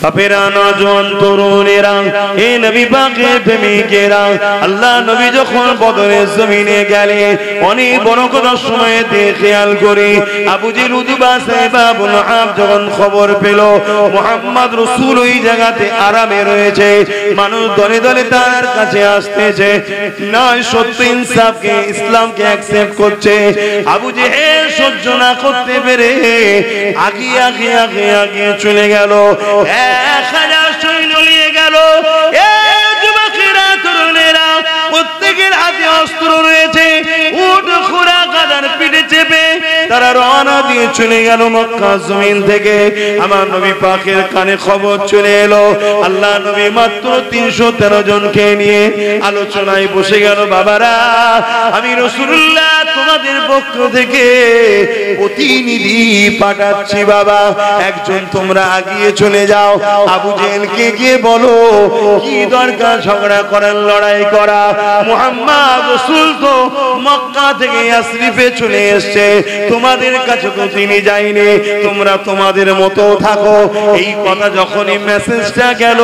বাপেরা, নওজোয়ান তরুণেরা, হে নবী পাকের প্রেমিকেরা, আল্লাহ নবী যখন বদরের জমিনে গেলেন, অনেক বড় কথা সময়তে খেয়াল করে আবু জেহেল উতবা সাইবা আবুল আহাব যখন খবর পেল মুহাম্মদ রাসূল ওই জায়গাতে আরামে রয়েছে, মানুষ দলে দলে তার কাছে আসতেছে, নয় সত্য ইনসাফকে ইসলামকে অ্যাকসেপ্ট করছে, আবু জেহেল সহ্য না করতে পেরে আগে আগে আগে আগে চলে গেল। 1000 সৈন্য নিয়ে গেল। যুবকেরা, তরুণেরা, প্রত্যেকের হাতে অস্ত্র রয়েছে, উট ঘোড়া গাধার পিঠে চেপে তারা রওনা দিয়ে চলে গেল মক্কা জমিন থেকে। আমার নবী পাকের কানে খবর চলে এলো, আল্লাহ নবী মাত্র 313 জনকে নিয়ে আলোচনায় বসে গেল। বাবারা, আমি রাসূলুল্লাহ তোমাদের পক্ষ থেকে প্রতিনিধি পাঠাচ্ছি বাবা, একজন তোমরা আগিয়ে চলে যাও, আবু জেহেলকে গিয়ে বলো কি দরকার ঝগড়া করার, লড়াই করা, মুহাম্মদ রাসূল তো মক্কা থেকে ইয়াসরিফে চলে এসেছে, তোমাদের কাছে তো তিনি যায়নি, তোমরা তোমাদের মতো থাকো। এই কথা যখনই মেসেজটা গেল,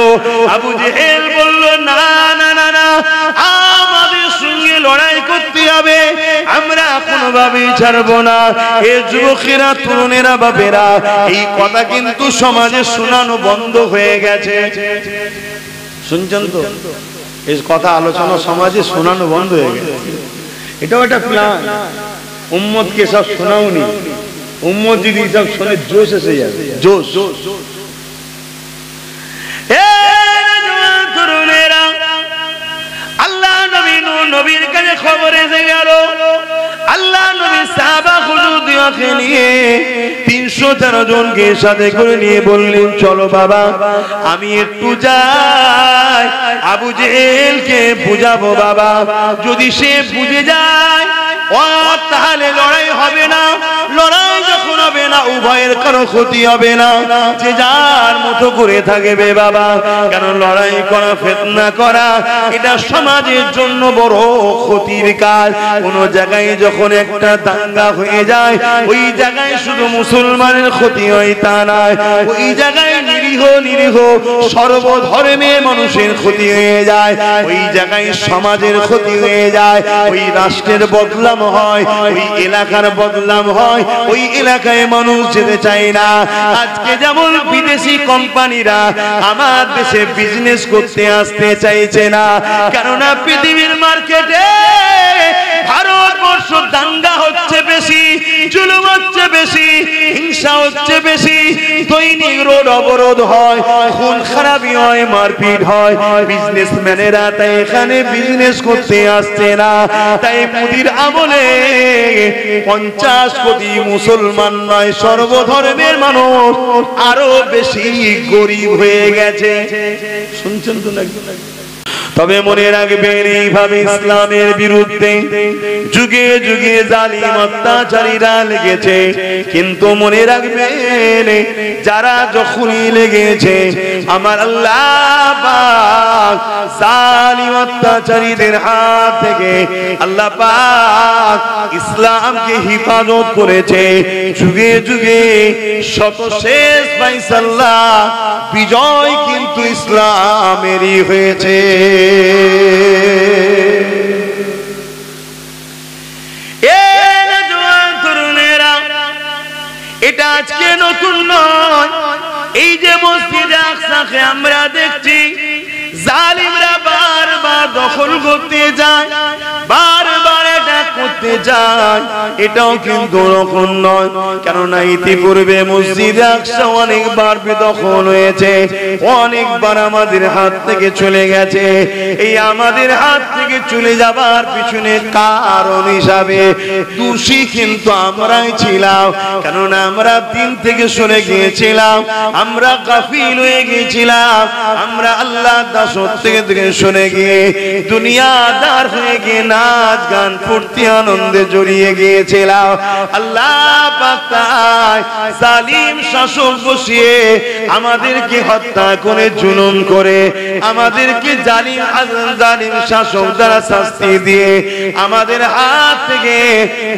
আবু জেহেল বলল না না না না, আমাদের সঙ্গে লড়াই করতে হবে, আমরা কোনোভাবেই ছাড়বো না। এ যুবকেরা, তরুণেরা, বাপেরা, এই কথা কিন্তু সমাজে শোনানো বন্ধ হয়ে গেছে। শুনছেন তো? এই কথা আলোচনা সমাজে শোনানো বন্ধ হয়ে গেছে। এটাও একটা প্ল্যান, উম্মতকে সব শোনাওনি, উম্মত যদি সব শুনে জোশ এসে যাবে, জোশ। তরুণেরা, আল্লাহ নবীর কাছে খবর এসে গেল, আল্লাহ নবী সাহাবা হুজুরদেরকে নিয়ে 313 জনকে সাথে করে নিয়ে বললেন, চলো বাবা, আমি একটু যাই, আবু জেহেলকে বুঝাবো বাবা, যদি সে বুঝে যায় তাহলে লড়াই হবে না, লড়াই যখন হবে না উভয়ের কারো ক্ষতি হবে না, যে যার মতো করে থাকবে বাবা। কেন লড়াই করা, ফিতনা করা, এটা সমাজের জন্য বড় ক্ষতির কাজ। কোন জায়গায় যখন একটা দাঙ্গা হয়ে যায়, ওই জায়গায় শুধু মুসলমানের ক্ষতি হয় তা নয়, ওই জায়গায় নিরীহ নিরীহ সর্বধর্মের মানুষের ক্ষতি হয়ে যায়, ওই জায়গায় সমাজের ক্ষতি হয়ে যায়, ওই রাষ্ট্রের বদলাম হয়, ওই এলাকার বদলাম হয়, ওই এলাকায় মানুষ যেতে চায় না। আজকে যেমন বিদেশি কোম্পানিরা আমার দেশে বিজনেস করতে আসতে চাইছে না, কেননা পৃথিবীর মার্কেটে ভারতবর্ষ দাঙ্গা হচ্ছে বেশি, জুলুম হচ্ছে বেশি, হিংসা হচ্ছে বেশি, দৈনিক রোড অবরোধ হয়, খুন খারাপি হয়, মারপিট হয়, বিজনেসম্যানেরা তাই এখানে বিজনেস করতে আসছে না। তাই মোদির আমলে 50 কোটি মুসলমান নয়, সর্বধর্মের মানুষ আরো বেশি গরিব হয়ে গেছে। শুনছেন তো নাকি? তবে মনে রাখবেন, এইভাবে ইসলামের বিরুদ্ধে যুগে যুগে জালিম অত্যাচারীরা লেগেছে, কিন্তু মনে রাখবেন যারা যখনই লেগেছে আমার আল্লাহ পাক জালিম অত্যাচারীদের হাত থেকে আল্লাহ পাক ইসলামকে হিফাজত করেছে। যুগে যুগে সর্বশেষ ফায়সালা, বিজয় কিন্তু ইসলামেরই হয়েছে। এটা আজকে নতুন নয়, এই যে মসজিদে আকসাকে আমরা দেখছি জালিমরা বারবার দখল করতে যায়, বারবার এটা করতে যায়, এটাও কিন্তু নতুন নয়, কেননা ইতিপূর্বে মসজিদে আকসা অনেকবার বেদখল হয়েছে, অনেকবার আমাদের হাত থেকে চলে গেছে। এই আমাদের হাত থেকে চলে যাবার পিছনে কারণ হিসাবে দোষী কিন্তু আমরাই ছিলাম, কেননা আমরা দিন থেকে সরে গিয়েছিলাম, আমরা গাফিল হয়ে গিয়েছিলাম, আমরা আল্লাহ দাসত্ব থেকে সরে গিয়ে দুনিয়াদার হয়ে গিয়ে নাচ গান ফুর্তি আনন্দে জড়িয়ে গিয়েছিলাম। আল্লাহ পাক তাই জালিম শাসক বসিয়ে আমাদেরকে হত্যা করে জুলুম করে আমাদেরকে জালিম শাসক দ্বারা শাস্তি দিয়ে আমাদের হাত থেকে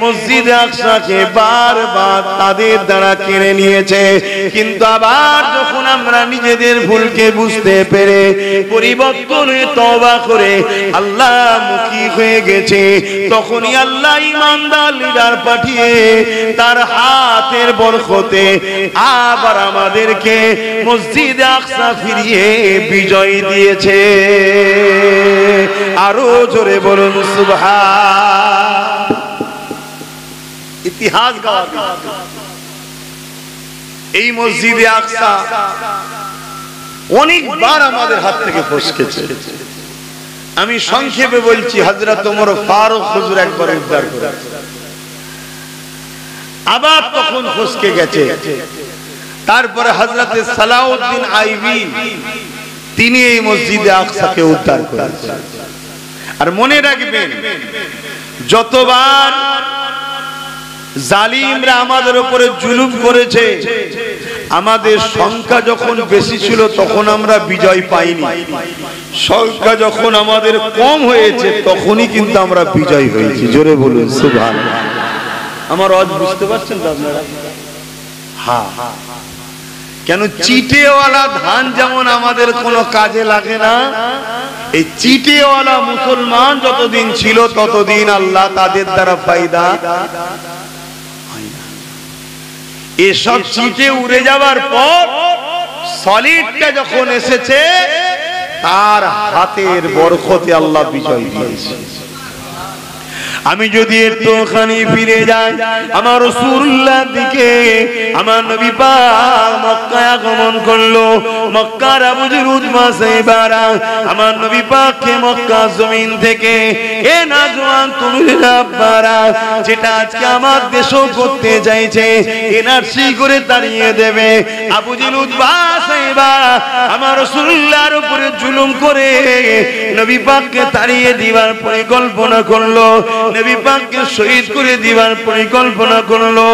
মসজিদে আকসাকে বারবার তাদের দ্বারা কেড়ে নিয়েছে। কিন্তু আবার যখন আমরা নিজেদের ভুলকে বুঝতে পেরে পরিবর্তন হয়ে তওবা করে আল্লাহ মুখী হয়ে গেছে, তখনই আল্লাহ ইমানদার লিডার পাঠিয়ে তার হাতের বরকতে আবার আমাদেরকে মসজিদে আকসা ফিরিয়ে বিজয় দিয়েছে। আরো জোরে বলুন সুবহান। ইতিহাস গাওয়া এই মসজিদে আকসা অনেকবার আমাদের হাত থেকে ফসকেছে। আমি সংক্ষেপে বলছি, হযরত ওমর ফারুক হুজুর একবার উদ্ধার করেছে, আবার তখন ফসকে গেছে। তারপরে হযরত সালাউদ্দিন আইবি তিনি এই মসজিদে আকসাকে উদ্ধার করেছেন। আর মনে রাখবেন, যতবার জালিমরা আমাদের উপরে জুলুম করেছে, আমাদের সংখ্যা যখন বেশি ছিল তখন আমরা বিজয় পাইনি, সংখ্যা যখন আমাদের কম হয়েছে তখনই কিন্তু আমরা বিজয় হয়েছি। জোরে বলুন সুবহানাল্লাহ। আমার আওয়াজ বুঝতে পারছেন তো আপনারা? হ্যাঁ, কেন চিটেওয়ালা ধান যেমন আমাদের কোনো কাজে লাগে না, এই চিটেওয়ালা মুসলমান যতদিন ছিল ততদিন আল্লাহ তাদের দ্বারা ফায়দা। এসব চিটে উড়ে যাবার পর সলিডটা যখন এসেছে, তার হাতের বরকতে আল্লাহ বিজয় দিয়েছে। আমি যদি একটুখানি ফিরে যাই আমার রাসূলুল্লাহ দিকে, আমার নবী পাক মক্কায় আগমন করলো। মক্কার আবু জুরুদ মাসাইবারা আমার নবী পাককে মক্কা জমিন থেকে এ নাজওয়ান তরুণীরা আব্বারা, যেটা আজকে আমার দেশও করতে চাইছে, এনআরসি করে তাড়িয়ে দেবে। আবু জুরুদ মাসাইবা আমার রাসূলুল্লাহর উপরে জুলুম করে নবী পাককে তাড়িয়ে দিবার পরিকল্পনা করলো, নবী পাককে শহীদ করে দিবার পরিকল্পনা করলো।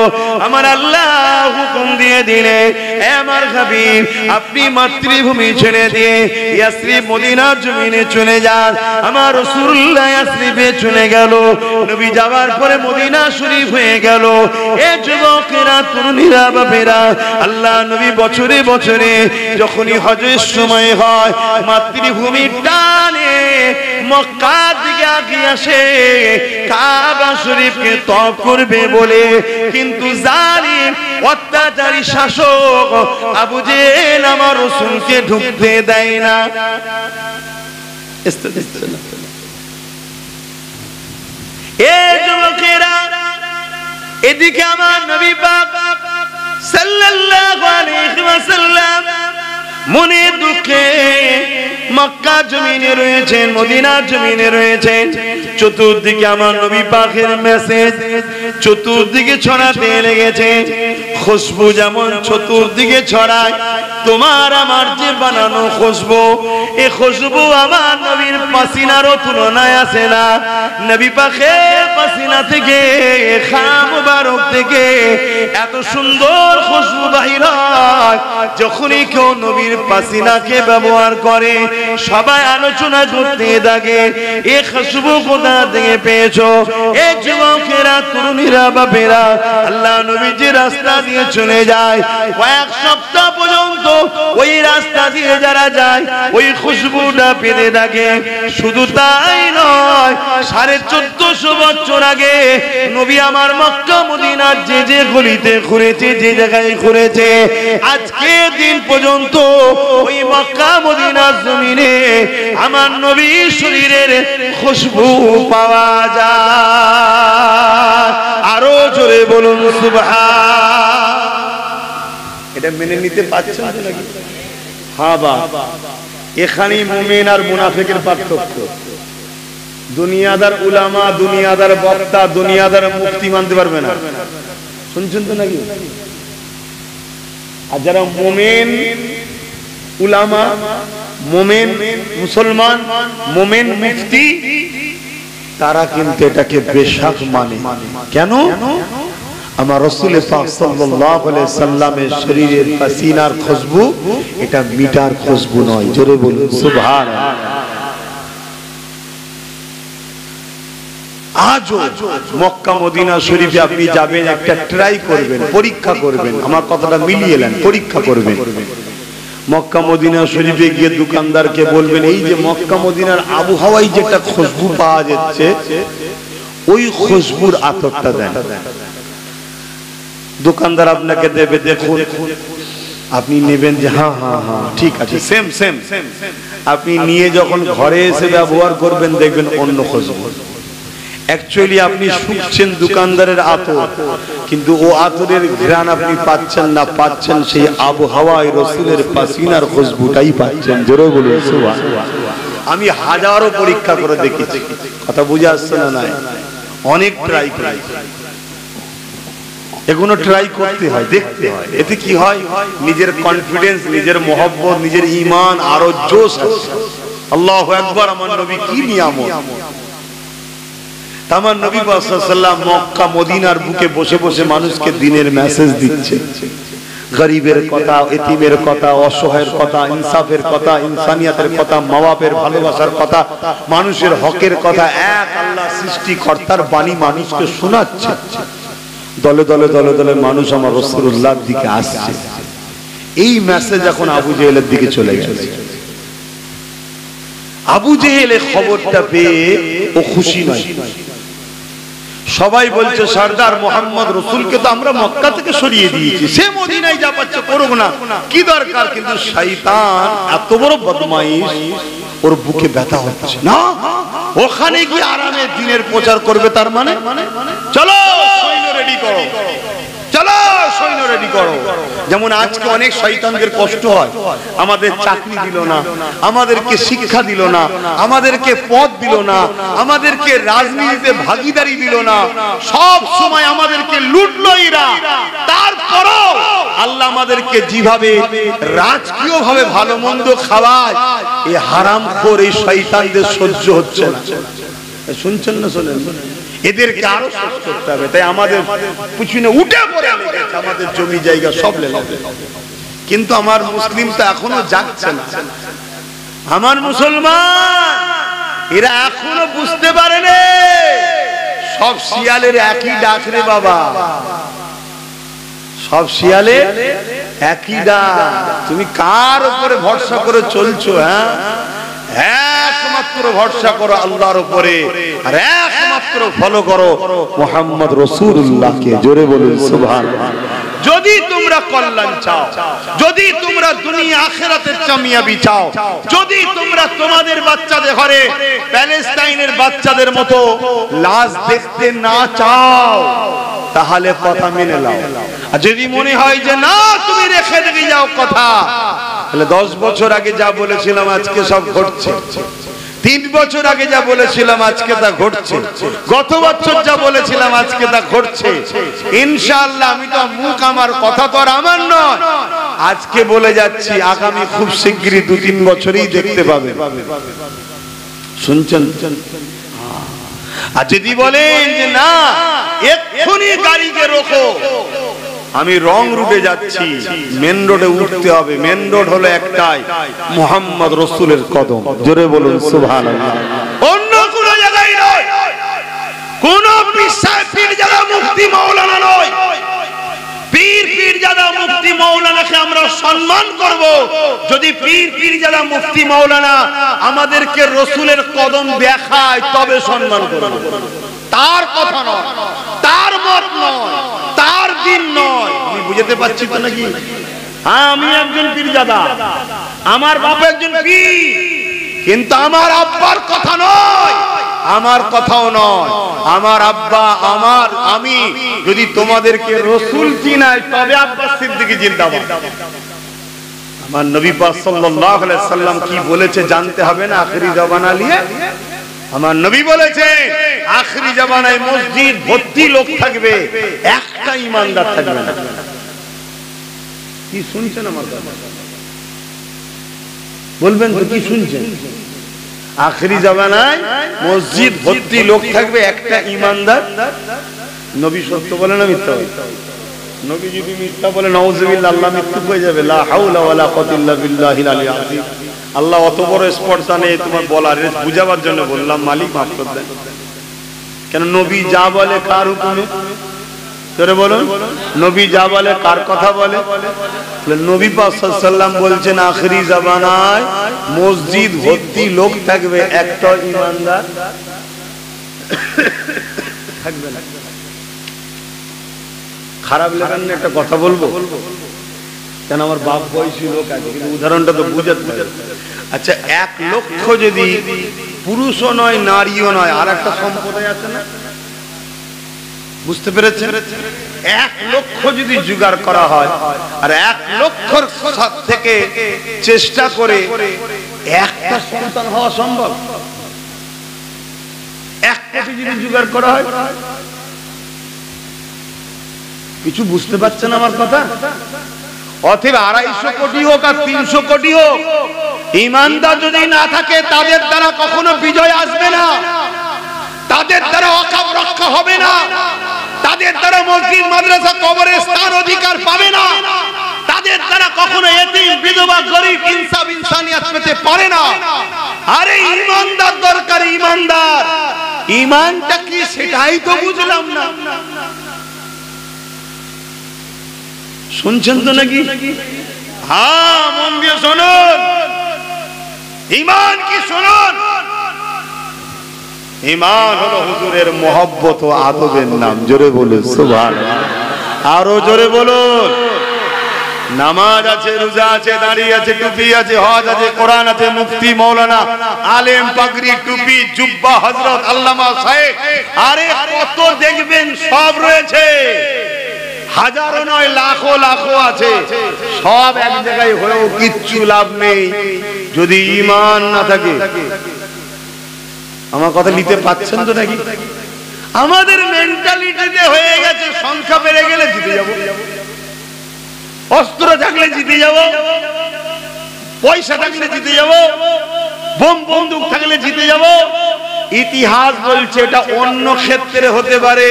আমার আল্লাহ হুকুম দিয়ে দিলে, হে আমার হাবিব, আপনি মাতৃভূমি ছেড়ে দিয়ে ইয়াসরিব মদিনার জমিনে চলে যান। আমার রাসূলুল্লাহ ইয়াসরিবে চলে গেল। নবী যাওয়ার পরে মদিনা শরীফ হয়ে গেল। এ যুবকেরা, তরুণীরা, বাপেরা, আল্লাহ নবী বছরে বছরে যখনই হজের সময় হয় মাতৃভূমির টানে মক্কার দিকে আগিয়ে আসে কাবা শরীফকে তওয়াফ করবে বলে, কিন্তু জালিম অত্যাচারী শাসক আবু জেহেল আমার রাসূলকে ঢুকতে দেয় না। এই যুবকেরা, এদিকে আমার নবী পাক সাল্লাল্লাহু আলাইহি ওয়াসাল্লাম মনে দুঃখে মক্কা জমিনে রয়েছেন, মদিনার জমিনে রয়েছেন। চতুর্দিকে আমার নবী পাকের মেসেজ চতুর্দিকে ছড়াতে লেগেছে। খুশবু যেমন চতুর্দিকে ছড়ায়, তোমার আমার যে বানানো খুশবু, এই খুশবু আমার নবীর পাসিনারও তুলনায় আসে না। নবী পাকের পাসিনা থেকে, খাম মুবারক থেকে এত সুন্দর খুশবু বাহির হয়, যখনই কেউ নবীর পাসিনাকে ব্যবহার করে সবাই আলোচনা করতে থাকে, এই খুশবু কোথা থেকে পেয়েছো? এই যুবকেরা, তরুণীরা, বাপেরা, আল্লাহ নবী যে রাস্তা দিয়ে চলে যায়, কয়েক সপ্তাহ পর্যন্ত ওই রাস্তা দিয়ে যারা যায় ওই খুশবুটা পেতে থাকে। শুধু তাই নয়, 1450 বছর আগে নবী আমার মক্কা মদিনার যে যে গলিতে ঘুরেছে, যে জায়গায় ঘুরেছে, আজকে দিন পর্যন্ত ওই মক্কা মদিনার জমিনে আমার নবীর শরীরের খুশবু পাওয়া যায়। আরো জোরে বলুন সুবহান। এটা মেনে নিতে পারছেন তো নাকি? হ্যাঁ বা, এখানেই মুমিন আর মুনাফিকের পার্থক্য। দুনিয়াদার উলামা, দুনিয়াদার বক্তা, দুনিয়াদার মুফতি মানতে পারবে না, শুনছেন তো নাকি? আর যারা মুমিন উলামা, মুমিন মুসলমান, মুমিন মুফতি, তারা কিন্তু এটাকে বেশক মানে। কেন? আমার রাসূল পাক সাল্লাল্লাহু আলাইহি সাল্লামের শরীরের পাসিনার খুশবু এটা মিটার খুশবু নয়। জোরে বলুন সুবহানাল্লাহ। আজও মক্কা মদিনা শরীফে আপনি যাবেন, একটা ট্রাই করবেন, পরীক্ষা করবেন, আমার কথাটা মিলিয়ে নেন, পরীক্ষা করবেন। মক্কা মদিনা শরীফে গিয়ে দোকানদারকে বলবেন, এই যে মক্কা মদিনার আবহাওয়ায় যেটা খুশবু পাওয়া যাচ্ছে ওই খুশবুর আতরটা দেন। দোকানদার আপনাকে দেবে, দেখুন, আপনি নেবেন যে হ্যাঁ হ্যাঁ হ্যাঁ ঠিক আছে, সেম সেম। আপনি নিয়ে যখন ঘরে এসে ব্যবহার করবেন দেখবেন অন্য খুশবু। অ্যাকচুয়ালি আপনি শুকছেন দোকানদারের আতর, কিন্তু ও আতরের ঘ্রাণ আপনি পাচ্ছেন না, পাচ্ছেন সেই আবহাওয়ায় রাসূলের পাসিনার খুশবুটাই পাচ্ছেন। জোরে বলুন সুবহানাল্লাহ। আমি হাজারো পরীক্ষা করে দেখেছি, কথা বুঝে আসছে না? নাই, অনেক ট্রাই করি। এগুলো ট্রাই করতে হয়, দেখতে হয়। এতে কি হয়? নিজের কনফিডেন্স, নিজের মহব্বত, নিজের ঈমান আরো জোশ আসে। আল্লাহু আকবার। আমার নবী কি নিয়ামত! আমার নবী পাক সাল্লাল্লাহু আলাইহি ওয়াসাল্লাম মক্কা মদিনার বুকে বসে বসে মানুষকে দ্বীনের মেসেজ দিচ্ছে। গরিবের কথা, এতিমের কথা, অসহায়ের কথা, ইনসাফের কথা, ইনসানিয়াতের কথা, মা-বাপের ভালোবাসার কথা, মানুষের হকের কথা, এক আল্লাহ সৃষ্টিকর্তার বাণী মানুষকে শোনাচ্ছে। দলে দলে দলে দলে মানুষ আমার রাসূলুল্লাহর দিকে আসছে। এই মেসেজ এখন আবু জেহেলের দিকে চলে গেছে। আবু জেহেল খবরটা পেয়ে ও খুশি নয়। সবাই বলছে সরদার মুহাম্মদ রাসূলকে তো আমরা মক্কা থেকে সরিয়ে দিয়েছি, সে মদিনায় যা পাচ্ছে করুক না, কি দরকার? কিন্তু শয়তান এত বড় বদমাইশ, ওর বুকে ব্যথা হচ্ছে না, ওখানে গিয়ে আরামে দ্বীনের প্রচার করবে। তার মানে চলো সৈন্য রেডি করো, চলো সৈন্য রেডি করো। যেমন আজকে অনেক শয়তানদের কষ্ট হয়, আমাদের চাকরি দিল না, আমাদেরকে শিক্ষা দিল না, আমাদেরকে পদ দিল না, আমাদেরকে রাজনীতিতে ভাগীদারি দিল না, সব সময় আমাদেরকে লুটলো এরা। তারপরও আল্লাহ আমাদেরকে যেভাবে রাজকীয় ভাবে ভালো মন্দ খাওয়ায়, এই হারামখোর এই শয়তানদের সহ্য হচ্ছে না। শুনছেন না? শোনেন, এদেরকে আরো শেষ করতে হবে। তাই আমাদের পিছনে উঠে পড়ে লেগেছে, আমাদের জমি জায়গা সব লেগে। কিন্তু আমার মুসলিম তো এখনো জাগছে না। আমার মুসলমান এরা এখনো বুঝতে পারেনি সব শিয়ালের একই ডাক রে বাবা, সব শিয়ালের একই ডাক। তুমি কার উপরে ভরসা করে চলছো? একমাত্র ভরসা করো আল্লাহর উপরে, আর একমাত্র ফলো করো মুহাম্মদ রাসূলুল্লাহকে। জোরে বলুন সুবহানাল্লাহ। যদি তোমরা কল্যাণ চাও, যদি তোমরা দুনিয়া আখিরাতের কামিয়াবি চাও, যদি তোমরা তোমাদের বাচ্চাদের ঘরে প্যালেস্টাইনের বাচ্চাদের মতো লাশ দেখতে না চাও, তাহলে কথা মেনে নাও। আর যদি মনে হয় যে না তুমি রেখে দিয়ে যাও কথা, তাহলে 10 বছর আগে যা বলেছিলাম আজকে সব ঘটছে, 3 বছর আগে যা বলেছিলাম আজকে তা ঘটছে, গত বছর যা বলেছিলাম আজকে তা ঘটছে। ইনশাআল্লাহ আমি তো মুখ, আমার কথা তো আর আমার নয়, আজকে বলে যাচ্ছি আগামী খুব শিগগিরই 2-3 বছরই দেখতে পাবে। শুনছেন? আর যদি বলেন যে না এক্ষুনি গাড়িকে রোকো, আমি রং রুটে যাচ্ছি, মেন রোডে উঠতে হবে। মেন রোড হলো একটাই, মুহাম্মদ রাসূলের কদম। জোরে বলুন সুবহানাল্লাহ। অন্য কোন জায়গায় নয়, কোন পীরজাদা মুফতি মাওলানা নয়। পীরজাদা মুফতি মাওলানাকে আমরা সম্মান করব যদি পীরজাদা মুফতি মাওলানা আমাদেরকে রাসূলের কদম দেখায়, তবে সম্মান করব। তার কথা নয়, তার মত নয়, তার দিন নয়। আমি বুঝতে পারছি তো নাকি? হ্যাঁ, আমি একজন পীরজাদা, আমার বাপ একজন পীর, কিন্তু আমার আব্বার কথা নয়, আমার কথাও নয়। আমার আব্বা, আমি যদি তোমাদেরকে রাসূল চিনাই, তবে আব্বাস সিদ্দিকী জিন্দাবাদ। আমার নবী পাক সাল্লাল্লাহু আলাইহি সাল্লাম কি বলেছে জানতে হবে না? আখিরি জামানা নিয়ে আমার নবী বলেছে আখিরি জামানায় মসজিদ ভর্তি লোক থাকবে, একটা ঈমানদার থাকবে না। কি শুনছেন আমার কথা? বলবেন তো কি শুনছেন? আখেরি জামানায় মসজিদ ভর্তি লোক থাকবে, একটা ইমানদার। নবী সত্য বলে না মিথ্যা বলে? নবী যদি মিথ্যা বলে নাউজুবিল্লাহ, আল্লাহ মৃত্যু হয়ে যাবে। লা হাওলা ওয়ালা কুওয়াতা ইল্লা বিল্লাহিল আলিয়্যিল আযীম। আল্লাহ অত বড় স্পর্ধা নেই তোমার বলার, বুঝাবার জন্য বললাম, মালিক মাফ করে দেন। কেন নবী যা বলে কার হুকুমে? জোরে বলুন, নবী যা বলে কার কথা বলে? নবী পাক সাল্লাল্লাহু আলাইহি ওয়াসাল্লাম বলছেন আখেরি জামানায় মসজিদ ভর্তি লোক থাকবে, একটা ইমানদার থাকবে না। খারাপ লাগেন না একটা কথা বলবো, কেন আমার বাপ বয়সী লোক আছে, কিন্তু উদাহরণটা তো বুঝাতে পারে। আচ্ছা, 1 লক্ষ যদি পুরুষও নয় নারীও নয়, আর একটা সম্প্রদায় আছে না, বুঝতে পেরেছেন? 1 লক্ষ যদি জোগাড় করা হয় আর 1 লক্ষর থেকে চেষ্টা করে একটা সন্তান হওয়া সম্ভব? 1 কোটি যদি জোগাড় করা হয়, কিছু বুঝতে পারছেন আমার কথা? অথবা 250 কোটি হোক আর 300 কোটি হোক, ঈমানদার যদি না থাকে তাদের দ্বারা কখনো বিজয় আসবে না, তাদের দ্বারা ওয়াকফ রক্ষা হবে না, তাদের দ্বারা মসজিদ মাদ্রাসা কবরের স্থান অধিকার পাবে না, তাদের দ্বারা কখনো এতিম বিধবা গরিব ইনসাফ ইনসানিয়ত পেতে পারে না। আরে ঈমানদার দরকার, ঈমানদার। ঈমানটা কি সেটাই তো বুঝলাম না। শুনছেন তো নাকি? হ্যাঁ, মন দিয়ে শুনুন। ঈমান কি শুনুন। ঈমান হলো হুজুরের মহব্বত ও আদবের নাম। জোরে বলুন সুবহানাল্লাহ, আরো জোরে বলুন। নামাজ আছে, রোজা আছে, দাড়ি আছে, টুপি আছে, হজ আছে, কোরআন আছে, মুফতি মাওলানা আলেম পাগড়ি টুপি জুব্বা হযরত আল্লামা শাইখ, আরে কত দেখবেন সব রয়েছে। হাজারো নয় লাখো লাখো আছে, সব এক জায়গায় হয়েও কিচ্ছু লাভ নেই যদি ঈমান না থাকে। আমার কথা নিতে পাচ্ছেন তো নাকি? আমাদের মেন্টালিটিতে হয়ে গেছে সংখ্যা বেড়ে গেলে জিতে যাব, অস্ত্র থাকলে জিতে যাব, পয়সা থাকলে জিতে যাব, বোম বন্দুক থাকলে জিতে যাব। ইতিহাস বলছে এটা অন্য ক্ষেত্রে হতে পারে।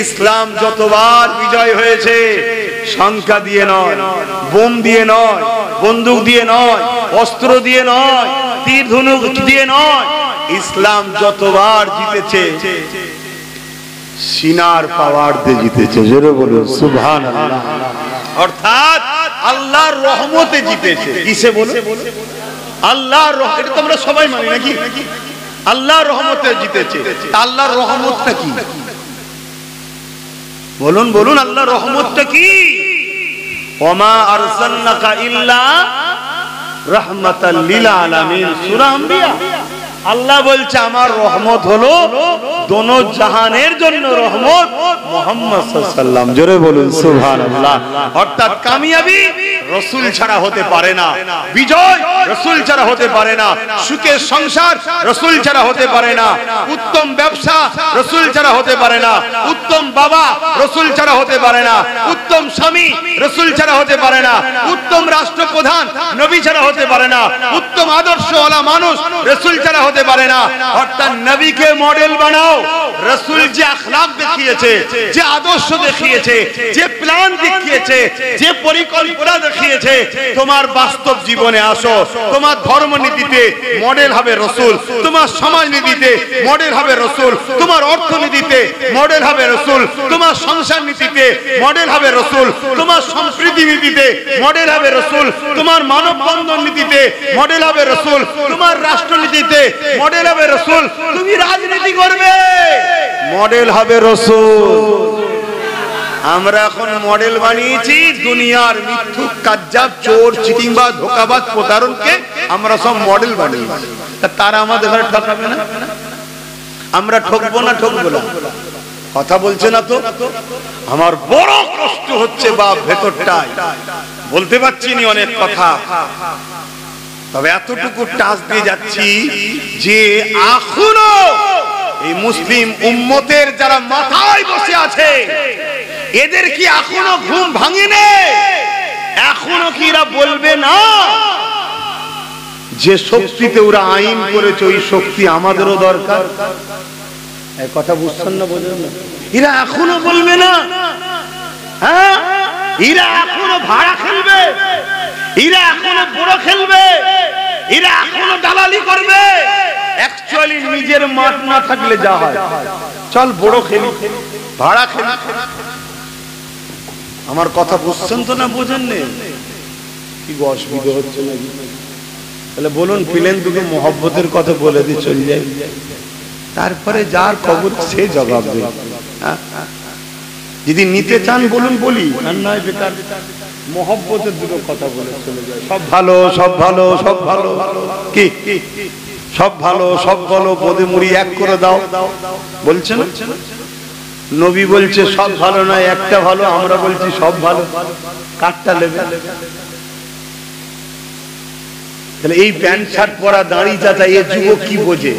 ইসলাম যতবার বিজয় হয়েছে সংখ্যা দিয়ে নয়, বোম দিয়ে নয়, বন্দুক দিয়ে নয়, অস্ত্র দিয়ে নয়, তীর ধনুক দিয়ে নয়। ইসলাম যতবার জিতেছে সিনার পাওয়ার দিয়ে জিতেছে। জোরে বলুন সুবহানাল্লাহ। অর্থাৎ আল্লাহর রহমতে জিতেছে। কিসে বলে? আল্লাহর রহমত। এটা তোমরা সবাই মানি নাকি? আল্লাহর রহমতে জিতেছে। আল্লাহর রহমতটা কি? বলুন বলুন, আল্লাহর রহমতটা কি? ওমা আরসালনাকা ইল্লা রাহমাতাল লিল আলামিন, সূরা আম্বিয়া। আল্লাহ বলছে আমার রহমত হলো দোনো জাহানের জন্য রহমত, মুহাম্মদ সাল্লাল্লাহু আলাইহি ওয়াসাল্লাম। জোরে বলুন সুবহানাল্লাহ। অর্থাৎ কামিয়াবি রাসূল ছাড়া হতে পারে না, বিজয় রাসূল ছাড়া হতে পারে না, সুখের সংসার রাসূল ছাড়া হতে পারে না, উত্তম ব্যবসা রাসূল ছাড়া হতে পারে না, উত্তম বাবা রাসূল ছাড়া হতে পারে না, উত্তম স্বামী রাসূল ছাড়া হতে পারে না, উত্তম রাষ্ট্রপ্রধান নবী ছাড়া হতে পারে না, উত্তম আদর্শওয়ালা মানুষ রাসূল ছাড়া হতে পারে না। অর্থাৎ নবীকে মডেল বানাও। রাসূল যে আখলাক দেখিয়েছে, যে আদর্শ দেখিয়েছে, যে প্ল্যান দেখিয়েছে, যে পরিকল্পনা দেখিয়েছে, তোমার বাস্তব জীবনে আসো। তোমার ধর্মনীতিতে মডেল হবে রাসূল, তোমার সমাজনীতিতে মডেল হবে রাসূল, তোমার অর্থনীতিতে মডেল হবে রাসূল, তোমার সংসার নীতিতে মডেল হবে রাসূল, তোমার সম্প্রীতি নীতিতে মডেল হবে রাসূল, তোমার মানববন্ধন নীতিতে মডেল হবে রাসূল, তোমার রাষ্ট্রনীতিতে মডেল হবে রাসূল, তুমি রাজনীতি করবে মডেল হবে রাসূল। আমরা এখন মডেল বানিয়েছি দুনিয়ার মিথ্যুক কাজ্জাব চোর চিটিংবাজ ধোঁকাবাজ প্রতারককে আমরা সব মডেল বানিয়েছি। তারা আমাদের ঘরে ঠকাবে না? আমরা ঠকবো না? ঠকবো না? কথা বলছে না তো? আমার বড় কষ্ট হচ্ছে বাপ ভেতরটায়, বলতে পারছি না অনেক কথা, তবে এতটুকু টাচ দিয়ে যাচ্ছি যে এখনো এই মুসলিম উম্মতের যারা মাথায় বসে আছে এদের কি এখনো ঘুম ভাঙেনি? এখনো কি এরা বলবে না যে শক্তিতে ওরা আইন করেছে ওই শক্তি আমাদেরও দরকার। এই কথা বুঝছেন না? বোঝেন না? এরা এখনো বলবে না, হ্যাঁ এরা এখনো ভাড়া খেলবে, এরা এখনো বড় খেলবে, এরা এখনো দালালি করবে। অ্যাকচুয়ালি নিজের মাঠ না থাকলে যা হয়, চল বড় খেলি, ভাড়া খেলি। আমার কথা বুঝছেন তো না বোঝেন না? কি অসুবিধা হচ্ছে নাকি? তাহলে বলুন, প্লেন দুটো মোহব্বতের কথা বলে দিয়ে চলে যায়, তারপরে যার খবর সে জবাব দেবে। যদি নিতে চান বলুন, বলি, আর নয় বেকার মোহব্বতের দুটো কথা বলে চলে যায়। সব ভালো, সব ভালো, সব ভালো, কি সব ভালো, সব ভালো, পদে মুড়ি এক করে দাও বলছে না? নবী বলছে সব ভালো নয়, একটা ভালো। আমরা বলছি সব ভালো, কাটটা নেবে। তাহলে এই প্যান্ট শার্ট পরা দাঁড়ি চাচা এ যুবক কি বোঝে?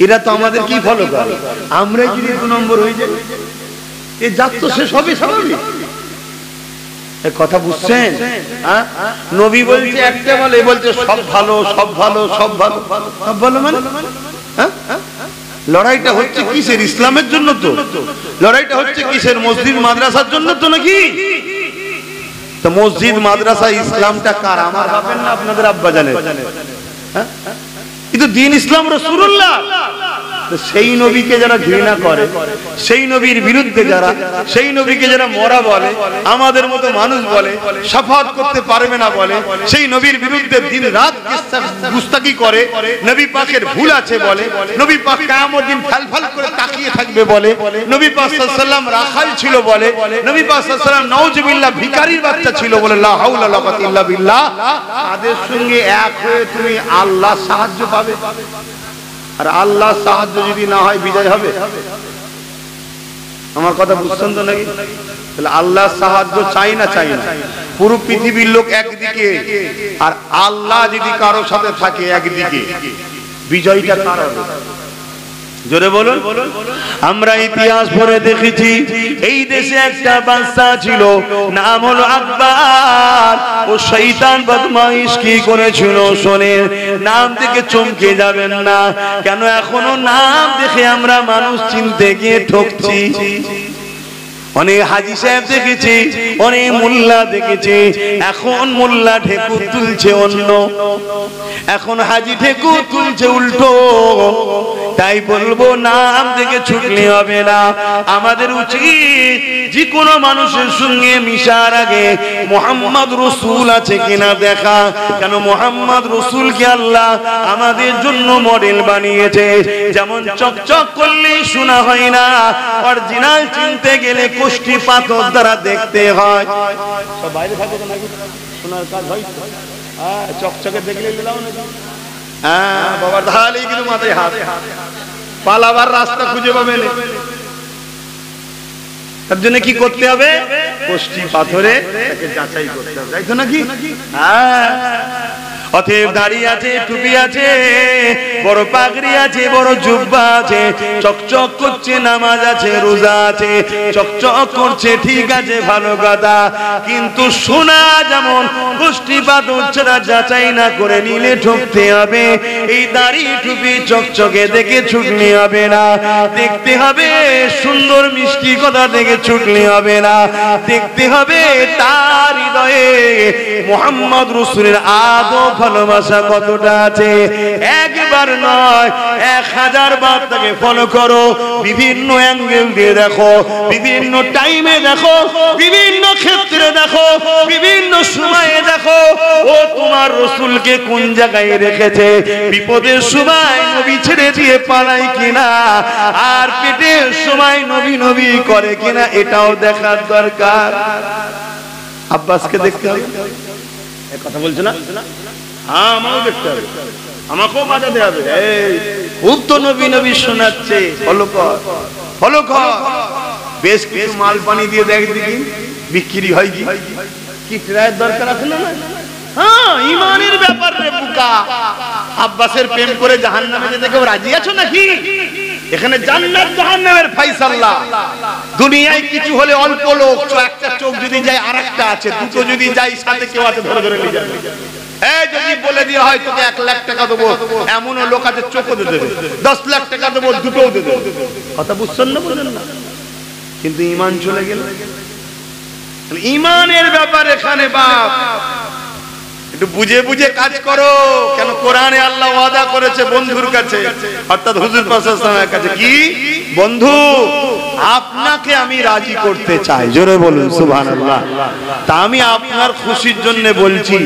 এরা তো আমাদের কি ফলো করে? আমরা যদি 2 নম্বর হয়ে যাই, এ যাক তো সে সবই স্বাভাবিক। কথা বুঝছেন? নবী বলছে একটা ভালো, এ বলছে সব ভালো, সব ভালো, সব ভালো। সব ভালো মানে লড়াইটা হচ্ছে কিসের? ইসলামের জন্য তো। লড়াইটা হচ্ছে কিসের? মসজিদ মাদ্রাসার জন্য তো নাকি? তো মসজিদ মাদ্রাসা ইসলামটা কার? আমার বাপের না আপনাদের আব্বা জানের? কিন্তু দিন ইসলাম রাসূলুল্লাহ। সেই নবীকে যারা ঘৃণা করে, সেই নবীর বিরুদ্ধে যারা, সেই নবীকে যারা মরা বলে, আমাদের মতো মানুষ বলে, শাফাত করতে পারবে না বলে, সেই নবীর বিরুদ্ধে দিন রাত গুস্তাকি করে, নবী পাকের ভুল আছে বলে, নবী পাক কিয়ামত দিন ফালফাল করে তাকিয়ে থাকবে বলে, নবী পাক সাল্লাল্লাহু আলাইহি ওয়াসাল্লাম রাখাল ছিল বলে, নবী পাক সাল্লাল্লাহু আলাইহি ওয়াসাল্লাম নাউজুবিল্লাহ ভিখারির বাচ্চা ছিল বলে, লা হাওলা ওয়ালা কুওয়াতা ইল্লা বিল্লাহ। তাদের সঙ্গে এক হয়ে তুমি আল্লাহর সাহায্য পাবে। আর আল্লাহর সাহায্য যদি না হয় বিজয় হবে? আমার কথা বুঝছেন তো নাকি? তাহলে আল্লাহর সাহায্য চাই না চাই না? পুরো পৃথিবীর লোক একদিকে, আর আল্লাহ যদি কারো সাথে থাকে একদিকে, বিজয়টা কার হবে? জোরে বলুন। আমরা ইতিহাস পড়ে দেখেছি, এই দেশে একটা বাদশা ছিল, নাম হলো আকবর। ও শয়তান বদমাইশ কি করেছিল শোনেন, নাম থেকে চমকে যাবেন না। কেন এখনো নাম দেখে আমরা মানুষ চিনতে গিয়ে ঠকছি। অনেক হাজি সাহেব দেখেছি, অনেক মোল্লা দেখেছি, এখন মোল্লা ঠেকুর তুলছে অন্য, এখন হাজি ঠেকুর তুলছে উল্টো। তাই বলবো নাম থেকে ছুটলে হবে না। আমাদের উচিত যে কোনো মানুষের সঙ্গে মিশার আগে মুহাম্মদ রাসূল আছে কিনা দেখা। কেন মুহাম্মদ রাসূলকে আল্লাহ আমাদের জন্য মডেল বানিয়েছে। যেমন চকচক করলে শোনা হয় না, অরিজিনাল চিনতে গেলে কোষ্ঠী পাথর দ্বারা দেখতে হয়। সব বাইরে থাকে তো নাকি? শোনার কাজ হয়। চকচকে দেখলে লাও না। বাবার ধারালেই কিন্তু মাথায় হাত, পালাবার রাস্তা খুঁজে পাবে না। তার জন্য কি করতে হবে? কোষ্ঠী পাথরে যাচাই করতে হবে, তাই তো নাকি? অতএব দাড়ি আছে, টুপি আছে, বড় পাগড়ি আছে, বড় জুব্বা আছে, চকচক করছে, নামাজ আছে, রোজা আছে, চকচক করছে, ঠিক আছে, ভালো কথা। কিন্তু সোনা যেমন গোষ্ঠী পাথর ছাড়া যাচাই না করে নিলে ঠকতে হবে। এই দাড়ি টুপি চকচকে দেখে ছুটলে হবে না, দেখতে হবে সুন্দর মিষ্টি কথা দেখে ছুটলে হবে না, দেখতে হবে তার হৃদয়ে মুহাম্মদ রাসূলের আদব ভালোবাসা কতটা আছে। একবার নয়, 1000 বার তাকে ফলো করো, বিভিন্ন অ্যাঙ্গেল দিয়ে দেখো, বিভিন্ন টাইমে দেখো, বিভিন্ন ক্ষেত্রে দেখো, বিভিন্ন সময়ে দেখো ও তোমার রাসূলকে কোন জায়গায় রেখেছে। বিপদের সময় নবী ছেড়ে দিয়ে পালায় কিনা, আর পেটের সময় নবী নবী করে কিনা, এটাও দেখার দরকার। আব্বাসকে দেখতে হবে, এই কথা বলছো না? হ্যাঁ, আমাকেও দেখতে হবে, আমাকেও বাজাতে হবে। এই খুব তো নবী নবী শোনাচ্ছে, ফলো কর, ফলো কর। বেশ কিছু মাল পানি দিয়ে দেখ দেখি বিক্রি হয় কি? কি ট্রায়ের দরকার আছে না? হ্যাঁ, ঈমানের ব্যাপার রে বুকা। আব্বাসের প্রেম করে জাহান্নামে যেতে কেউ রাজি আছো নাকি? এখানে জান্নাত জাহান্নামের ফয়সালা। দুনিয়ায় কিছু হলে অল্প লোক, একটা চোখ যদি যায় আরেকটা আছে, দুটো যদি যায় সাথে কেউ আছে ধরে ধরে নিয়ে যাবে। এই যদি বলে দিয়ে হয় তোকে 1 লাখ টাকা দেবো, এমনও লোক আছে চোখও দিয়ে দেবে, 10 লাখ টাকা দেবো, দুটোও দিয়ে দেবে। কথা বুঝছেন না? বুঝেন না? কিন্তু ঈমান চলে গেল। ঈমানের ব্যাপার এখানে বাপ, একটু বুঝে বুঝে কাজ করো। কেন কোরআনে আল্লাহ ওয়াদা করেছে বন্ধুর কাছে, অর্থাৎ হুজুর পাক সাল্লাল্লাহু আলাইহি ওয়াসাল্লামের কাছে, কি বন্ধু আপনাকে আমি রাজি করতে চাই। জোরে বলুন সুবহানাল্লাহ। তা আমি আপনার খুশির জন্য বলছি,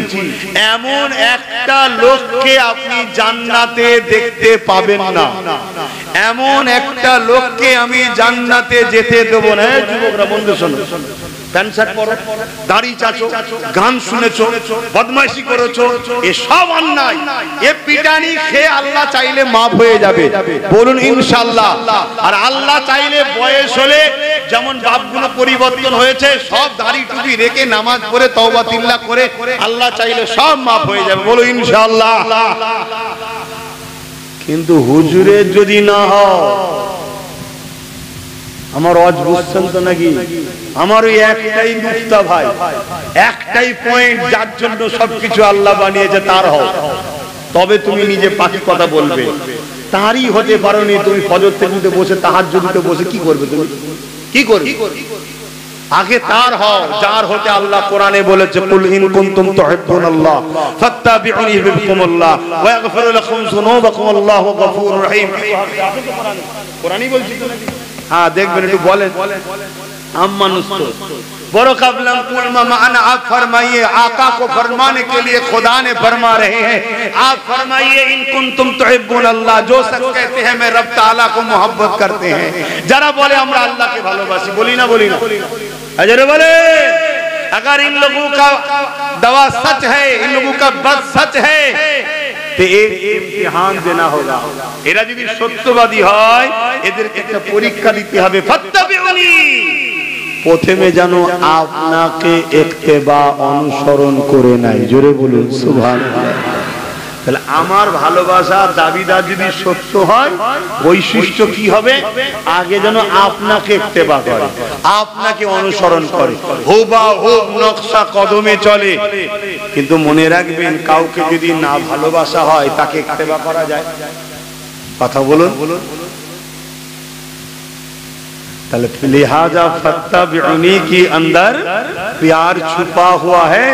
এমন একটা লোককে আপনি জান্নাতে দেখতে পাবেন না, এমন একটা লোককে আমি জান্নাতে যেতে দেব না। যুবকরা বন্ধু শোনো, প্যান্ট শার্ট পরো, দাড়ি চাচো, গান শুনেছো, বদমাইশি করেছো, এসব অন্যায়, এ পিটানি খেয়ে আল্লাহ চাইলে মাফ হয়ে যাবে। বলুন ইনশাআল্লাহ। আর আল্লাহ চাইলে বয়স হলে যেমন বাপগুলো পরিবর্তন হয়েছে, সব দাড়ি টুপি রেখে নামাজ পড়ে তওবা তিল্লাহ করে আল্লাহ চাইলে সব মাফ হয়ে যাবে। বলো ইনশাআল্লাহ। কিন্তু হুজুরের যদি না হয়, আমার ওয়াজ বুঝছেন তো নাকি? আমার ওই একটাই নুকতা ভাই, একটাই পয়েন্ট, যার জন্য সবকিছু আল্লাহ বানিয়েছে তার হও, তবে তুমি নিজে পাখি কথা বলবে। তারই হতে পারোনি, তুমি ফজর থেকে বসে তাহাজ্জুদে বসে কি করবে? তুমি কি করবে? আগে তার হও যার হতে আল্লাহ কোরআনে বলেছে, কুল ইন কুনতুম তুহিব্বুনাল্লাহ ফাত্তাবিউনি ইউহিব্বুকুমুল্লাহ ওয়া ইয়াগফির লাকুম যুনুবাকুম আল্লাহু গফুরুর রহিম। কোরআনই বলছি তো নাকি? हाँ देखबेन একটু বলেন। हम মানুষ তো बड़ो कबलम कुलमा माना, आप फरमाइए, आका को फरमाने के लिए खुदा ने फरमा रहे हैं, आप फरमाइए इन कुंतुम तुहिब्बुन अल्लाह, जो शख्स कहते हैं मैं रब ताला को मोहब्बत करते हैं, जरा बोले हमरा अल्लाह के भालोबासी। बोली ना? बोली ना? अजर बोले। अगर इन लोगों का दवा सच है, इन लोगों का बस सच है, तो एक इम्तिहान देना होगा। এরা যদি সত্যবাদী হয়, এদেরকে একটা পরীক্ষা দিতে হবে। ফাত্তাবিউনি, প্রথমে যেন আপনাকে ইত্তেবা অনুসরণ করে নাই। জোরে বলুন সুবহানাল্লাহ। তাহলে আমার ভালোবাসা দাবিদার যদি সত্য হয়, বৈশিষ্ট্য কি হবে? আগে যেন আপনাকে ইত্তেবা করে, আপনাকে অনুসরণ করে, হুবহু নকশা কদমে চলে। কিন্তু মনে রাখবেন, কাউকে যদি না ভালোবাসা হয়, তাকে ইত্তেবা করা যায়? কথা বলুন। তাহলে লিহাজা ফাত্তাবিউনি কি अंदर प्यार छुपा हुआ है।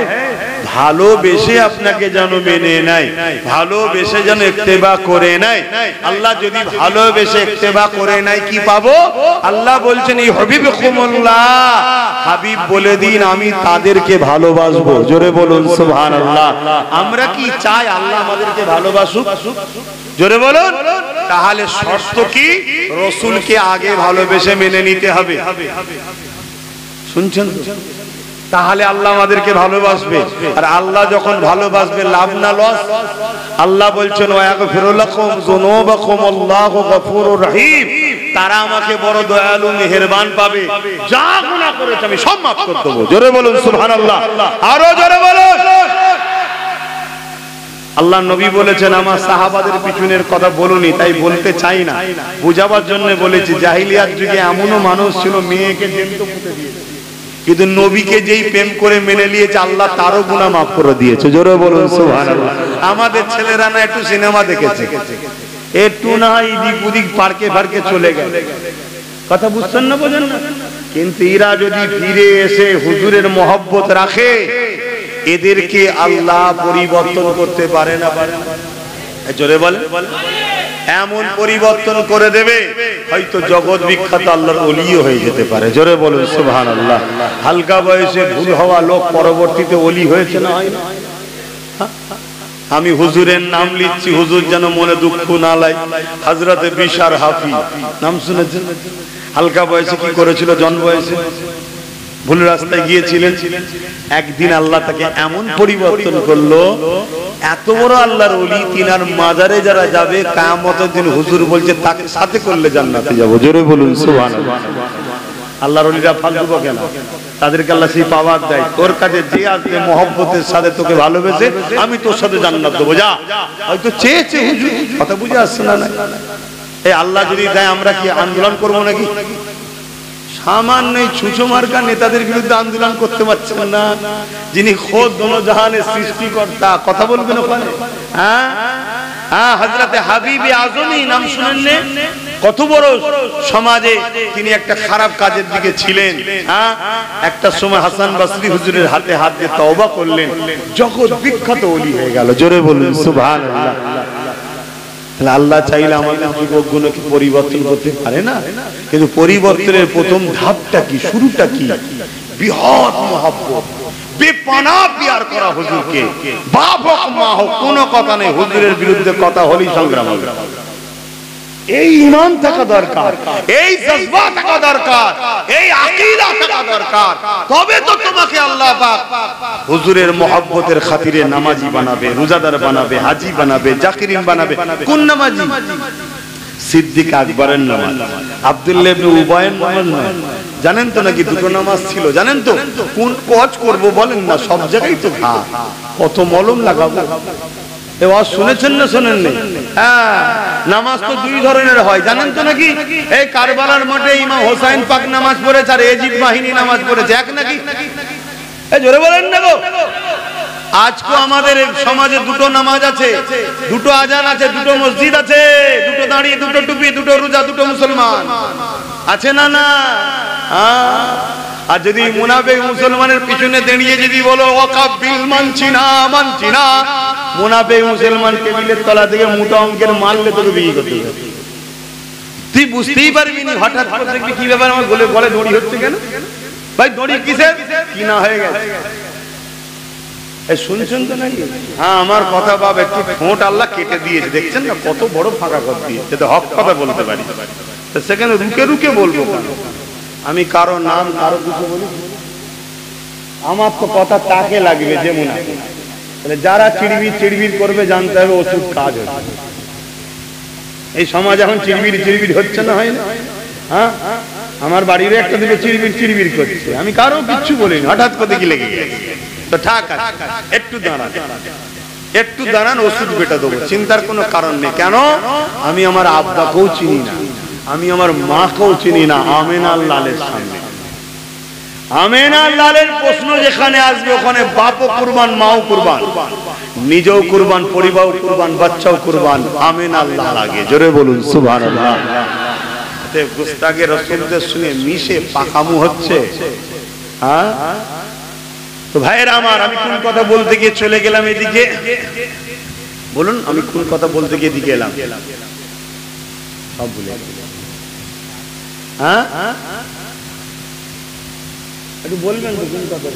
ভালোবেসে আপনাকে যেন মেনে নেয়, ভালোবেসে যেন ইত্তেবা করে নেয়। আল্লাহ যদি ভালোবেসে ইত্তেবা করে নেয়, কি পাবো? আল্লাহ বলছেন ইউহিব্বুকুমুল্লাহ, হাবিব বলে দিন আমি তাদেরকে ভালোবাসবো। জোরে বলুন সুবহানাল্লাহ। আমরা কি চাই আল্লাহ আমাদেরকে ভালোবাসুক? জোরে বলুন। তাহলে শর্ত কি? রাসূলকে আগে ভালোবেসে মেনে নিতে হবে। শুনছেন? তাহলে আল্লাহ আমাদেরকে ভালোবাসবে। আর আল্লাহ যখন ভালোবাসবে, লাভ না লস? আল্লাহ বলছেন ওয়া ইয়াগফিরু লাকুম যুনুবাকুম আল্লাহু গফুরুর রহিম, তারা আমাকে বড় দয়ালু মেহেরবান পাবে, যা গুনাহ করেছে আমি সব মাফ করে দেব। জোরে বলুন সুবহানাল্লাহ। আরো জোরে বলুন। আল্লাহ নবী বলেছেন, আমার সাহাবাদের পিছনের কথা বলুনি, তাই বলতে চাই না, বুঝাবার জন্য বলেছি। জাহিলিয়াত যুগে এমনও মানুষ ছিল মেয়েকে জ্যান্ত পুঁতে দিয়েছে, কিন্তু নবীকে যেই প্রেম করে মেনে নিয়েছে, আল্লাহ তারও গুনাহ মাফ করে দিয়েছে। জোরে বলুন সুবহানাল্লাহ। আমাদের ছেলেরা না একটু সিনেমা দেখেছে, একটু না এদিক ওদিক পার্কে ফার্কে চলে গেল। কথা বুঝছেন না? বোঝেন না? কিন্তু এরা যদি ফিরে এসে হুজুরের মহব্বত রাখে, এদেরকে আল্লাহ পরিবর্তন করতে পারে না? জোরে বলে। এমন পরিবর্তন করে দেবে, হয়তো জগৎ বিখ্যাত আল্লাহর ওলিও হয়ে যেতে পারে। জোরে বলুন সুবহানাল্লাহ। হালকা বয়সে ভুল হওয়া লোক পরবর্তীতে ওলি হয়েছে না? হয় না? আমি হুজুরের নাম লিখছি, হুজুর যেন মনে দুঃখ না লাগে। হযরতে বিশার হাফি নাম শুনেছেন? হালকা বয়সে কি করেছিল? জন্ম বয়সে ভুল রাস্তায় গিয়েছিলেন। একদিন আল্লাহ তাকে এমন পরিবর্তন করলো, এত বড় আল্লাহর ওলি, তিনার মাজারে যারা যাবে কিয়ামতের দিন হুজুর বলছে তাকে সাথে করলে জান্নাতে যাব। জোরে বলুন সুবহানাল্লাহ। আল্লাহর ওলিরা ফালতু কেন? তাদেরকে আল্লাহ সেই পাওয়ার দেয়, তোর কাছে যে আসবে মহব্বতের সাথে তোকে ভালোবেসে, আমি তোর সাথে জান্নাত দেবো, যা। হয়তো চেয়েছে হুজুর, কথা বুঝে আসছে না? এই আল্লাহ যদি দেয়, আমরা কি আন্দোলন করবো নাকি? আমার নেই ছুঁচো মার্কা নেতাদের বিরুদ্ধে আন্দোলন করতে পারছেন না, যিনি খোদ দোনো জাহানের সৃষ্টিকর্তা, কথা বলবেন ওখানে? হ্যাঁ হ্যাঁ, হযরতে হাবিবে আজমি নাম শুনেন? কত বড় সমাজে তিনি একটা খারাপ কাজের দিকে ছিলেন। হ্যাঁ, একটা সময় হাসান বসরি হুজুরের হাতে হাত দিয়ে তওবা করলেন, জগৎ বিখ্যাত ওলি হয়ে গেল। জোরে বলুন সুবহানাল্লাহ। তাহলে আল্লাহ চাইলে আমাদের যুবকগুলোকে পরিবর্তন করতে পারে না? কিন্তু পরিবর্তনের প্রথম ধাপটা কি, শুরুটা কি? বৃহৎ মহব্বত, বেপনা প্যার করা হুজুরকে। বাপ হোক মা হোক কোনো কথা নেই, হুজুরের বিরুদ্ধে কথা হলেই সংগ্রাম হবে। এই ঈমান থাকা দরকার, এই জজবা থাকা দরকার, এই আকীদা থাকা দরকার, তবে তো তোমাকে আল্লাহ পাক হুজুরের মহব্বতের খাতিরে নামাজি বানাবে, রোজাদার বানাবে, হাজী বানাবে, জাকিরিন বানাবে। কোন নামাজি? সিদ্দিক আকবরের নামাজ, আব্দুল্লাহ ইবনে উবায়ের নামাজ নয়। জানেন তো নাকি দুটো নামাজ ছিল? জানেন তো? কোন কাজ করব বলেন না, সব জায়গায় তো ঘা, কত মলম লাগাবো। এবার শুনেছেন না শোনেন না? হ্যাঁ, নামাজ তো দুই ধরনের হয়, জানেন তো নাকি? এই কারবালার মাঠে ইমাম হোসাইন পাক নামাজ পড়েছে, আর এজিদ বাহিনী নামাজ পড়েছে, এক নাকি? এই জোরে বলেন না গো। আজকে আমাদের সমাজে দুটো নামাজ আছে, দুটো আজান আছে, দুটো মসজিদ আছে, দুটো দাঁড়ি, দুটো টুপি, দুটো রোজা, দুটো মুসলমান আছে না? না। আর যদি মুনাফিক মুসলমানের পিছনে দাঁড়িয়ে যদি বলো ওয়াকাবিল মানছি না মানছি না, মুনাফিক মুসলমান টেবিলের তলা থেকে মোটা অঙ্কের মারলে তোকে বিয়ে করতে হবে। তুই বুঝতেই পারবি না, হঠাৎ করে দেখবি কি ব্যাপার, আমার গলে গলে দড়ি হচ্ছে কেন? ভাই দড়ি কিসের কিনা হয়ে গেছে? এই শুনছেন তো নাকি? হ্যাঁ, আমার কথা বাবা একটু ঠোঁট আল্লাহ কেটে দিয়েছে, দেখছেন না কত বড় ফাঁকা কথা দিয়েছে, যাতে হক কথা বলতে পারি। তো সেখানে রুকে রুকে বলবো কেন? আমি কারো নাম কারো কিছু বলি? আমার তো কথা তাকে লাগবে যে মুনাফিক। তাহলে যারা চিড়বির চিড়বির করবে জানতে হবে ওষুধ কাজ হচ্ছে। এই সমাজ এখন চিড়বির চিড়বির হচ্ছে না, হয় না? হ্যাঁ, আমার বাড়ির একটা দিকে চিড়বির চিড়বির করছে, আমি কারো কিচ্ছু বলিনি, হঠাৎ করে কি লেগে গেছে। তো ঠিক আছে, একটু দাঁড়ান, একটু দাঁড়ান, ওষুধ বেটা দেবো, চিন্তার কোনো কারণ নেই। কেন? আমি আমার আব্বাকেও চিনি না, আমি আমার মাকেও চিনি না। আমিনার লালের সামনে, আমিনার লালের প্রশ্ন যেখানে আসবে ওখানে বাপও কুরবান, মাও কুরবান, নিজেও কুরবান, পরিবারও কুরবান, বাচ্চাও কুরবান। আমিনার লাল আগে। জোরে বলুন সুবহানাল্লাহ। গুস্তাগে রাসূলদের সঙ্গে মিশে পাকামু হচ্ছে। হ্যাঁ, তো ভাইয়েরা আমার, আমি কোন কথা বলতে গিয়ে চলে গেলাম এদিকে? বলুন, আমি কোন কথা বলতে গিয়ে এদিকে এলাম? সব ভুলে গেলাম। হ্যাঁ, একটু বলবেন তো কোন কথা?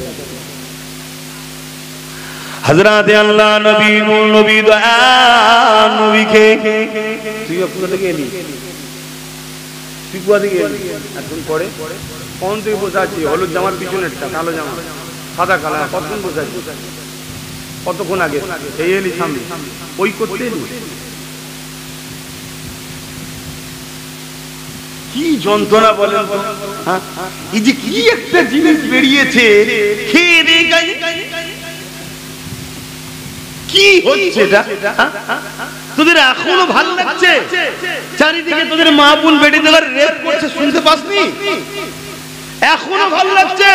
হযরতে আল্লাহ নবী, নূর নবী, দয়া নবীকে তুই কোথা থেকে এলি? তুই কোথা থেকে এলি? এখন পরে কোন তুই বসে আছিস? হলুদ জামার পিছনেরটা, কালো জামা, সাদা কালো, কতক্ষণ বসে আছিস? কতক্ষণ আগে এই এলি সামনে? ওই করতে এলি? কি যন্ত্রণা বলেন তো? এই যে কি একটা জিনিস বেরিয়েছে, কি হচ্ছে এটা? তোদের এখনো ভালো লাগছে? চারিদিকে তোদের মা বোন বেটি দেওয়ার রেপ করছে, শুনতে পাসনি? এখনো ভালো লাগছে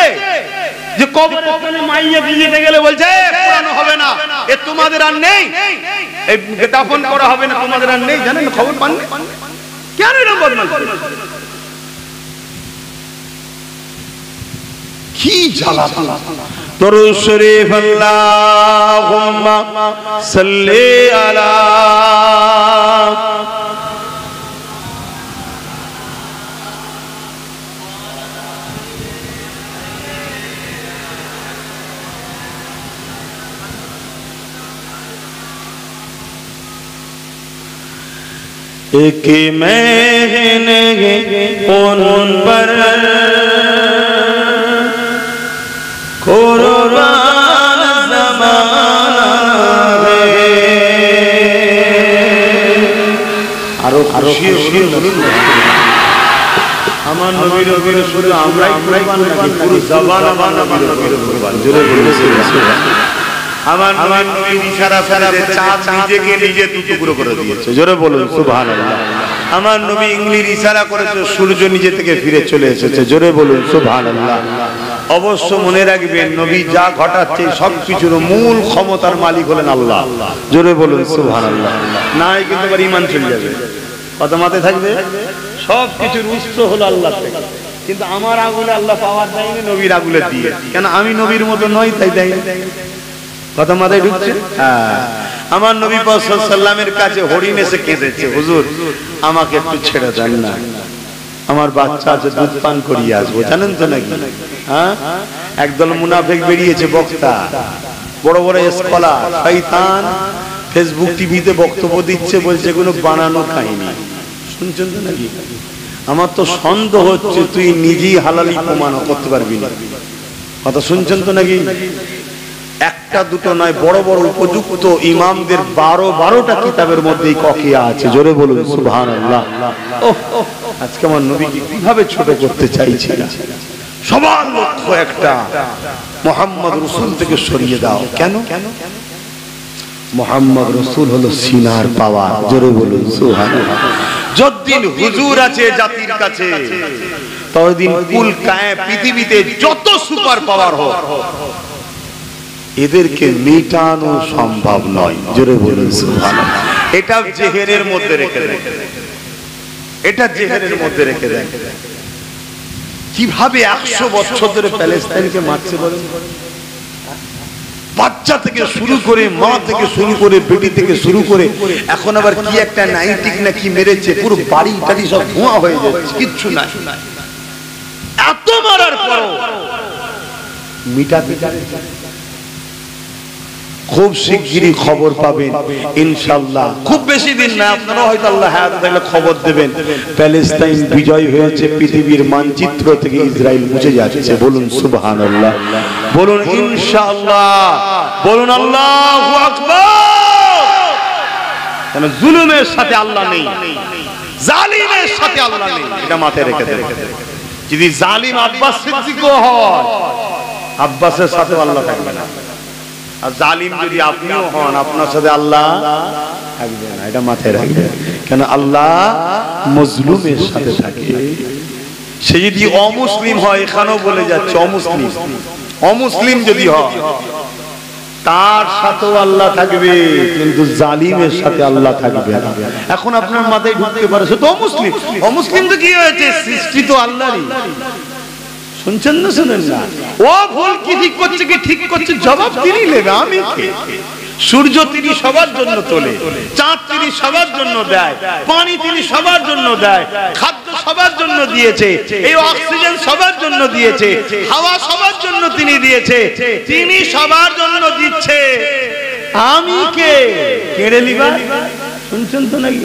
যে কবরে ওখানে মাইয়া ভিজিতে গেলে বলছে পুরানো হবে না, এ তোমাদের আর নেই, এই দাফন করা হবে না, তোমাদের আর নেই। জানেন খবর পাননি? কেন এরকম বদমাশ? কি জ্বালাতন! দরুদ শরীফ আল্লাহুম্মা সাল্লি আলা एक महीने उन पर कुर्बान ज़माना है। आरो खुशी बोलুন আমার নবীর নবীর শুধু আমরাই কুরবান নাকি পুরো জামানা নবীর কুরবান? জোরে বলুন সুবহানাল্লাহ। আমার নবী ইশারা করে চাঁদ নিজেকে নিজে টুকরো করে দিয়েছে। জোরে বলুন সুবহানাল্লাহ। আমার নবী ইংলিশ ইশারা করেছে, সূর্য নিজে থেকে ফিরে চলে এসেছে। জোরে বলুন সুবহানাল্লাহ। অবশ্য মনে রাখবেন, নবী যা ঘটাচ্ছে সবকিছুর মূল ক্ষমতার মালিক হলেন আল্লাহ। জোরে বলুন সুবহানাল্লাহ। না কিন্তু আবার ঈমান চলে যাবে। কথা মাথায় থাকবে, সবকিছুর উৎস হলো আল্লাহ থেকে। কিন্তু আমার আগুলে আল্লাহ পাওয়ার দেয়নি, নবীর আগুলে দিয়ে। কেন? আমি নবীর মতো নই, তাই দেয়নি। কথা মাথায় ঢুকছে? হ্যাঁ। আমার নবী পাক সাল্লাল্লাহু আলাইহি ওয়াসাল্লামের কাছে হরিণ এসে কেঁদেছে, হুজুর আমাকে একটু ছেড়ে দেন না, আমার বাচ্চা আছে, দুধ পান করিয়ে আসবো। জানেন তো নাকি? হ্যাঁ, একদল মুনাফিক বেরিয়েছে, বক্তা, বড় বড় স্কলার, শয়তান, ফেসবুক টিভিতে বক্তব্য দিচ্ছে, বলছে এগুলো বানানো কাহিনী। শুনছেন তো নাকি? আমার তো সন্দেহ হচ্ছে তুই নিজেই হালালি প্রমাণ করতে পারবি না। কথা শুনছেন তো নাকি? একটা দুটো নয়, বড় বড় উপযুক্ত ইমামদের 12টা কিতাবের মধ্যে ককিয়া আছে। জোরে বলুন সুবহানাল্লাহ। আজকে আমার নবীকে কিভাবে ছোট করতে চাইছি না। সবার লক্ষ্য একটা, মুহাম্মদ রাসূল থেকে সরিয়ে দাও। কেন? মুহাম্মদ রাসূল হলো সিনার পাওয়ার। জোরে বলুন সুবহানাল্লাহ। যতদিন হুজুর আছে জাতির কাছে, ততদিন কুল কায়ে পৃথিবীতে যত সুপার পাওয়ার হোক, এদেরকে মেটানো সম্ভব নয়। জোরে বলুন সুবহানাল্লাহ। এটা জেহেরের মধ্যে রেখে দেন, এটা জেহেরের মধ্যে রেখে দেন। কিভাবে 100 বছর ধরে প্যালেস্টাইনকে মারছে বলেন? বাচ্চা থেকে শুরু করে, মা থেকে শুরু করে, বেটি থেকে শুরু করে, এখন আবার কি একটা নাইটিক না কি মেরেছে, পুরো বাড়ি টাড়ি সব ধোঁয়া হয়ে যাচ্ছে, কিচ্ছু নাই। এত মারার পরও মিটাতে খুব শিগগিরই খবর পাবেন ইনশাআল্লাহ। খুব বেশি দিন না, আপনারা হয়তো আল্লাহ হায়াত থাকলে খবর দেবেন, প্যালেস্টাইন বিজয় হয়েছে, পৃথিবীর মানচিত্র থেকে ইসরায়েল মুছে যাচ্ছে। বলুন সুবহানাল্লাহ, বলুন ইনশাআল্লাহ, বলুন আল্লাহু আকবার। কেন? জুলুমের সাথে আল্লাহ নেই, জালিমের সাথে আল্লাহ নেই, এটা মাথায় রেখে দেন। যদি জালিম আব্বাস সিদ্দিকও হয়, আব্বাসের সাথে আল্লাহ থাকবে না। আর জালিম যদি আপনিও হন, আপনার সাথে আল্লাহ থাকবে না, এটা মাথায় রাখবেন। কেন? আল্লাহ মজলুমের সাথে থাকে। সে যদি অমুসলিম হয়, এখানেও বলে যাচ্ছে অমুসলিম, অমুসলিম যদি হয়, তার সাথেও আল্লাহ থাকবে, কিন্তু জালিমের সাথে আল্লাহ থাকবে না। এখন আপনার মাথায় ঢুকতে পারে সে তো অমুসলিম। অমুসলিম তো কি হয়েছে? সৃষ্টি তো আল্লাহরই। শুনছেন না? শুনেন না? ও ভুল কি ঠিক করছে, কি ঠিক করছে, জবাব তিনি নেবে, আমি কে? সূর্য তিনি সবার জন্য তোলে, চাঁদ তিনি সবার জন্য দেয়, পানি তিনি সবার জন্য দেয়, খাদ্য সবার জন্য দিয়েছে, এই অক্সিজেন সবার জন্য দিয়েছে, হাওয়া সবার জন্য তিনি দিয়েছে, তিনি সবার জন্য দিচ্ছে, আমি কে? কেড়ে নিবা? শুনছেন তো নাকি?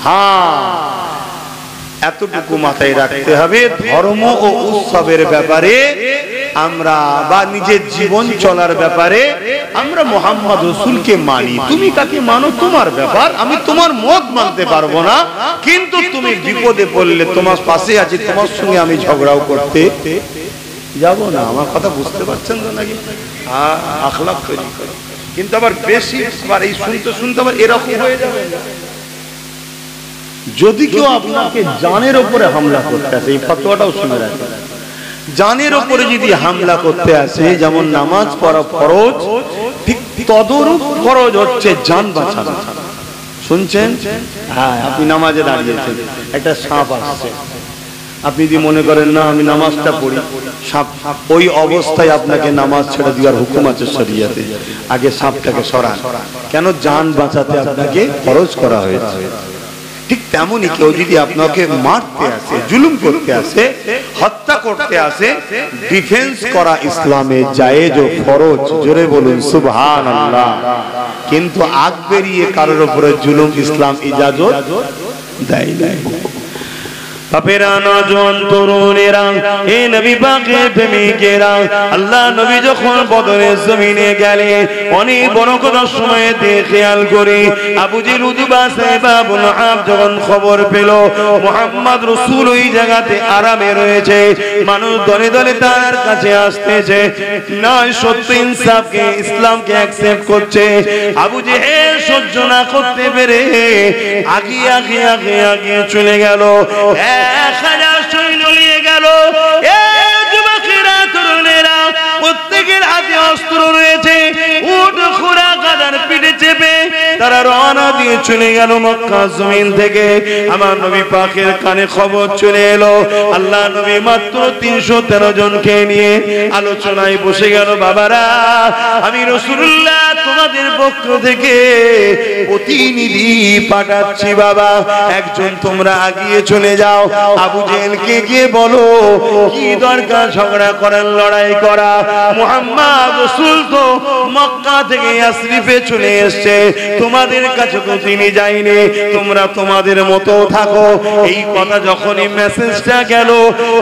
হ্যাঁ, এতটুকু মাথায় রাখতে হবে। ধর্ম ও উৎসবের ব্যাপারে আমরা, বা নিজের জীবন চলার ব্যাপারে আমরা মুহাম্মদ রাসূলকে মানি। তুমি কাকে মানো তোমার ব্যাপার, আমি তোমার মত মানতে পারবো না, কিন্তু তুমি বিপদে পড়লে তোমার পাশে আছি, তোমার সঙ্গে আমি ঝগড়াও করতে যাব না। আমার কথা বুঝতে পারছেন তো নাকি? হ্যাঁ, আখলাক তৈরি করো। কিন্তু আবার বেশি আবার এই শুনতে শুনতে আবার এরকম হয়ে যাবে। যদি কেউ আপনাকে জানের উপরে হামলা করতে আসে, এই ফতোয়াটাও শুনে রাখবেন, জানের উপরে যদি হামলা করতে আসে, যেমন নামাজ পড়া ফরজ, ঠিক তদরূপ ফরজ হচ্ছে জান বাঁচানো। শুনছেন? হ্যাঁ, আপনি নামাজে দাঁড়িয়েছেন, একটা সাপ আসছে, আপনি যদি মনে করেন না আমি নামাজটা পড়ি, সাপ, ওই অবস্থায় আপনাকে নামাজ ছেড়ে দেওয়ার হুকুম আছে শরীয়তে। আগে সাপটাকে সরান। কেন? জান বাঁচাতে আপনাকে ফরজ করা হয়েছে। ঠিক তেমনি কেউ যদি আপনাকে মারতে আসে, জুলুম করতে আসে, হত্যা করতে আসে, ডিফেন্স করা ইসলামে জায়েজ ও ফরজ। জোরে বলুন সুবহানাল্লাহ। কিন্তু আগ বেরিয়ে কারোর উপরে জুলুম ইসলাম ইজাজত দেয় না। বাপেরা নওজোয়ান তরুণেরা এ নবী পাকের প্রেমিকেরা আল্লাহ নবী যখন বদরের জমিনে গেলেন অনেক বড় কথা সময় দিয়ে খেয়াল করে আবু জেল উতবা সাহেব আবু লাহাব যখন খবর পেল মুহাম্মদ রাসূল ওই জায়গাতে আরামে রয়েছে মানুষ দলে দলে তার কাছে আসতেছে নয় সত্য ইনসাফকে ইসলামকে অ্যাকসেপ্ট করছে আবু জেহেল সহ্য না করতে পেরে আগে চলে গেল 1000 সৈন্য নিয়ে গেল যুবকেরা তরুণেরা প্রত্যেকের হাতে অস্ত্র রয়েছে উট ঘোড়া গাধার পিঠে চেপে তারা রওনা দিয়ে চলে গেল মক্কা জমিন থেকে আমার নবী পাকের কানে খবর চলে এলো আল্লাহ নবী মাত্র 313 জনকে নিয়ে আলোচনায় বসে গেল বাবারা আমি রাসূলুল্লাহ তোমাদের পক্ষ থেকে প্রতিনিধি পাঠাচ্ছি বাবা একজন তোমরা আগিয়ে চলে যাও আবু জেহেলকে গিয়ে বলো কি দরকার ঝগড়া করার লড়াই করা মুহাম্মদ রাসূল তো মক্কা থেকে ইয়াসরিফে চলে এসেছে তোমাদের কাছে তো তিনি যায়নি তোমরা তোমাদের মতো থাকো এই কথা যখনই মেসেজটা গেল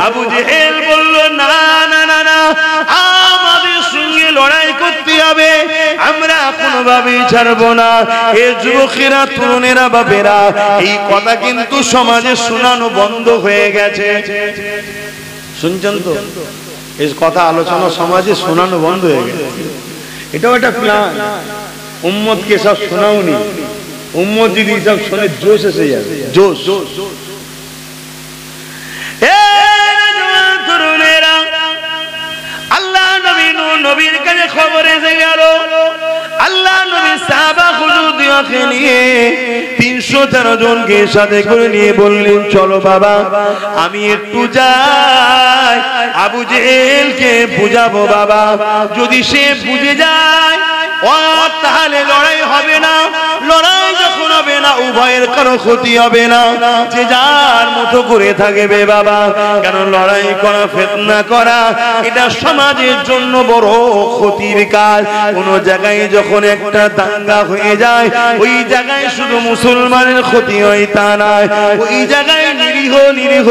আবু জেহেল বলল না না না না আমাদের সঙ্গে লড়াই করতে হবে আমরা কোনোভাবেই ছাড়বো না এ যুবকেরা তরুণেরা বাপেরা এই কথা কিন্তু সমাজে শোনানো বন্ধ হয়ে গেছে শুনছেন তো এই কথা আলোচনা সমাজে শোনানো বন্ধ হয়ে গেছে এটাও একটা প্ল্যান উম্মতকে সব শোনাওনি উম্মত যদি সব শুনে জোশ এসে যাবে জোশ তরুণেরা আল্লাহ নবী নবীর কাছে খবর এসে গেল আল্লাহ নবী সাহাবা হুজুরকে নিয়ে 313 জনকে সাথে করে নিয়ে বললেন চলো বাবা আমি একটু যাই আবু জেহেলকে বুঝাবো বাবা যদি সে বুঝে যায় তাহলে লড়াই হবে না লড়াই যখন হবে না উভয়ের কারো ক্ষতি হবে না যে যার মতো করে থাকবে বাবা কেন লড়াই করা ফিতনা করা এটা সমাজের জন্য বড় ক্ষতির কাজ কোন জায়গায় যখন একটা দাঙ্গা হয়ে যায় ওই জায়গায় শুধু মুসলমানের ক্ষতি হয় তা নয় ওই জায়গায় নিরীহ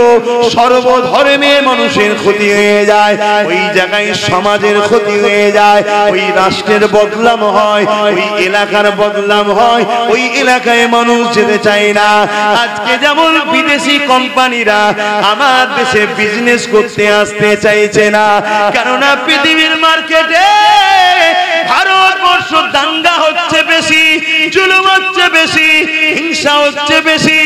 সর্বধর্মের মানুষের ক্ষতি হয়ে যায় ওই জায়গায় সমাজের ক্ষতি হয়ে যায় ওই রাষ্ট্রের বদলাম হয় ওই এলাকার বদলাম হয় ওই এলাকায় মানুষ যেতে চায় না আজকে যেমন বিদেশি কোম্পানিরা আমার দেশে বিজনেস করতে আসতে চাইছে না কারণ পৃথিবীর মার্কেটে ভারতবর্ষ দাঙ্গা হচ্ছে বেশি জুলুম হচ্ছে বেশি হিংসা হচ্ছে বেশি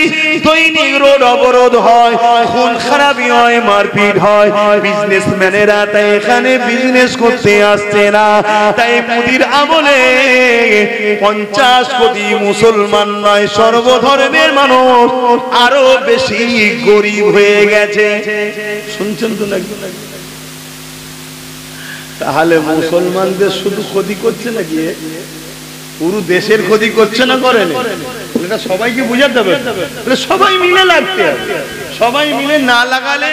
দৈনিক রোড অবরোধ হয় খুন খারাপি হয় মারপিট হয় বিজনেসম্যানেরা তাই এখানে বিজনেস করতে আসছে না তাই মোদির আমলে 50 কোটি মুসলমান নয় সর্বধর্মের মানুষ আরো বেশি গরিব হয়ে গেছে শুনছেন তো নাকি তাহলে মুসলমানদের শুধু ক্ষতি করছে নাকি পুরো দেশের ক্ষতি করছে না করেন এটা সবাইকে বুঝাতে হবে সবাই মিলে লাগতে হবে সবাই মিলে না লাগালে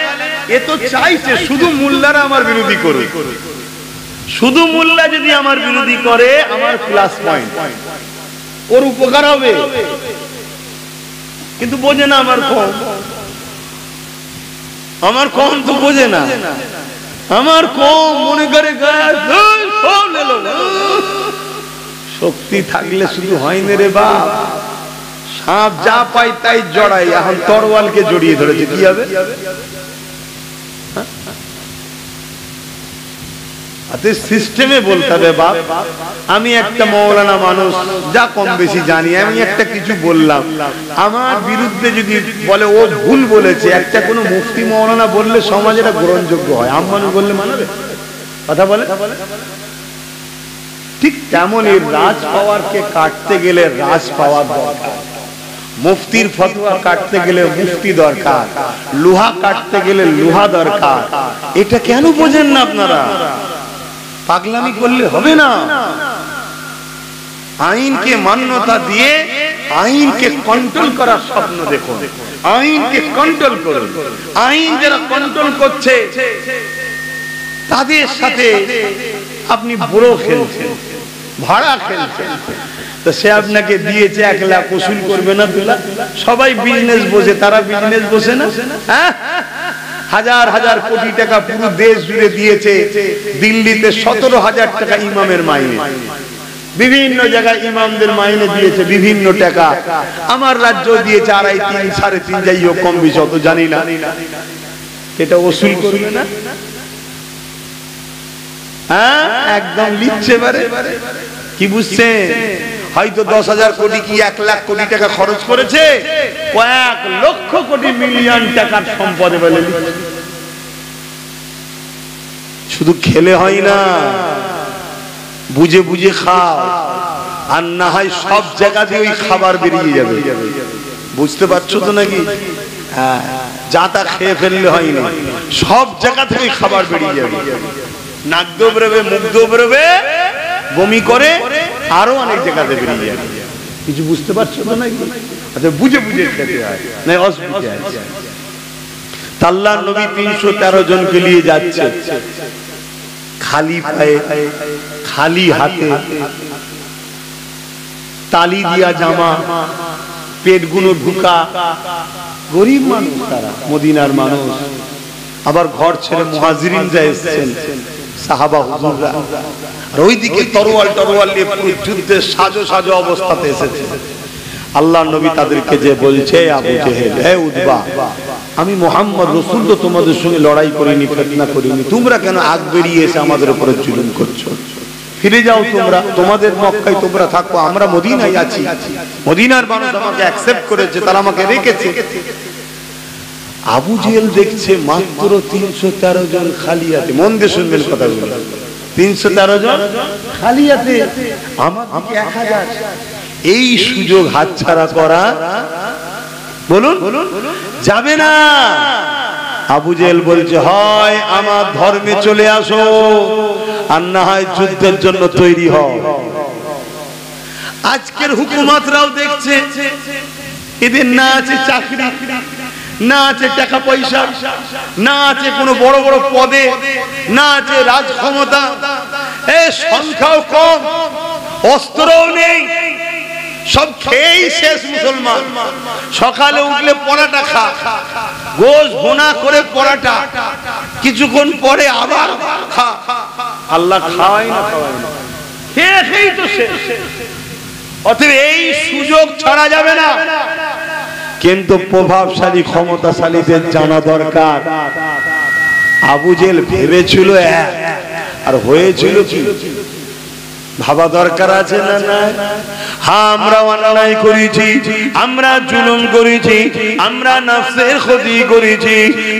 এ তো চাইছে শুধু মোল্লারা আমার বিরোধী করবে শুধু মোল্লা যদি আমার বিরোধী করে আমার প্লাস পয়েন্ট ওর উপকার হবে কিন্তু বোঝে না আমার কম তো বোঝে না আমার কম মনে করে শক্তি থাকলে শুধু হয় না রে বাপ সাপ যা পাই তাই জড়াই এখন তরোয়ালকে জড়িয়ে ধরেছে কি হবে সিস্টেমে বলতে হবে বাপ আমি একটা মৌলানা মানুষ যা কম বেশি জানি আমি একটা কিছু বললাম আমার বিরুদ্ধে যদি বলে ও ভুল বলেছে একটা কোনো মুফতি মৌলানা বললে সমাজে এটা গ্রহণযোগ্য হয় আম্মানু বললে মানবে কথা বলে ঠিক তেমনই রাজ পাওয়ারকে কাটতে গেলে রাজ পাওয়ার দরকার মুফতির ফতোয়া কাটতে গেলে মুফতি দরকার লোহা কাটতে গেলে লোহা দরকার এটা কেন বোঝেন না আপনারা পাগলামি করলে হবে না আইনকে মান্যতা দিয়ে আইনকে কন্ট্রোল করার স্বপ্ন দেখুন আইনকে কন্ট্রোল করুন আইন যারা কন্ট্রোল করছে তাদের সাথে আপনি বড় খেলছেন ভাড়া খেলছে, তো সে আপনাকে দিয়েছে 1 লাখ, ওসুল করবে না? সবাই বিজনেস বসে, তারা বিজনেস বসে না? হ্যাঁ, হাজার হাজার কোটি টাকা পুরো দেশ জুড়ে দিয়েছে। দিল্লিতে 17,000 টাকা ইমামের মাইনে, বিভিন্ন জায়গায় ইমামদের মাইনে দিয়েছে বিভিন্ন টাকা। আমার রাজ্য দিয়েছে 2.5, 3, 3.5, যাই হোক, কম বেশি অত জানি না। এটা ওসুল করবে না? হ্যাঁ, একদম লিখছে বারে। কি বুঝছে? হয়তো 10,000 কোটি কি 1 লাখ কোটি টাকা খরচ করেছে, কয়েক লক্ষ কোটি মিলিয়ন টাকার সম্পদে বলে শুধু খেলে হয় না, বুঝে বুঝে খাও, আর না হয় সব জায়গাতে ওই খাবার বেরিয়ে যাবে। বুঝতে পারছো তো নাকি? হ্যাঁ, যা তা খেয়ে ফেললে হয় না, সব জায়গা থেকে খাবার বেরিয়ে যাবে। নাক দোবড়াবে, মুখ দোবড়াবে, বমি করে, আরো অনেক জায়গাতে বেরিয়ে যাবে। কিছু বুঝতে পারছো তো নাকি? আচ্ছা, বুঝে বুঝে খেতে হয়, না অসুবিধা আছে। আল্লাহর নবী 313 জনকে নিয়ে যাচ্ছে, খালি পায়ে, খালি হাতে, তালি দিয়া জামা, পেটগুলো ঢুকা, গরিব মানুষ তারা, মদিনার মানুষ। আবার ঘর ছেড়ে মুহাজিরিনরা এসেছেন, সাহাবা হুজুররা, আর ওইদিকে তরোয়াল নিয়ে পুরো যুদ্ধের সাজো সাজো অবস্থাতে এসেছে। আল্লাহর নবী তাদেরকে যে বলছে, আবু জেহেল, হে উতবা, আমি মুহাম্মদ রাসূল তো তোমাদের সঙ্গে লড়াই করিনি, ফিতনা করিনি, তোমরা কেন আগ বেরিয়ে এসে আমাদের উপরে জুলুম করছো? ফিরে যাও তোমরা, তোমাদের মক্কায় তোমরা থাকো, আমরা মদিনায় আছি। মদিনার মানুষ আমাকে অ্যাকসেপ্ট করেছে, তারা আমাকে রেখেছে। আবু জেহেল দেখছে মাত্র 313 জন খালি হাতে। মন দিয়ে শুনবেন কথাগুলো, 313 জন খালি হাতে, আমাকে 1000। এই সুযোগ হাতছাড়া করা বলুন যাবে না। আবু জেহেল বলছে, হয় আমার ধর্মে চলে আসো, আর না হয় যুদ্ধের জন্য তৈরি হও। আজকের হুকুমতরাও দেখছে এদের না আছে চাকরি, না আছে টাকা পয়সা, না আছে কোনো বড় বড় পদে, না আছে রাজ ক্ষমতা, এই সংখ্যাও কম, অস্ত্রও নেই, সব খেয়েই শেষ মুসলমান। সকালে উঠলে পরাটা খা, গোশ ভুনা করে পরাটা, কিছুক্ষণ পরে আবার খা। আল্লাহ খাওয়াই না, খেয়ে খেয়েই তো শেষ। অতএব এই সুযোগ ছাড়া যাবে না। কিন্তু প্রভাবশালী ক্ষমতাশালীদের জানা দরকার, আবু জেহেল ভেবেছিল আর হয়েছিল কি, ভাবা দরকার আছে না? হ্যাঁ, আমরা অন্যায় করেছি, আমরা জুলুম করেছি, আমরা নফসের ক্ষতি করেছি,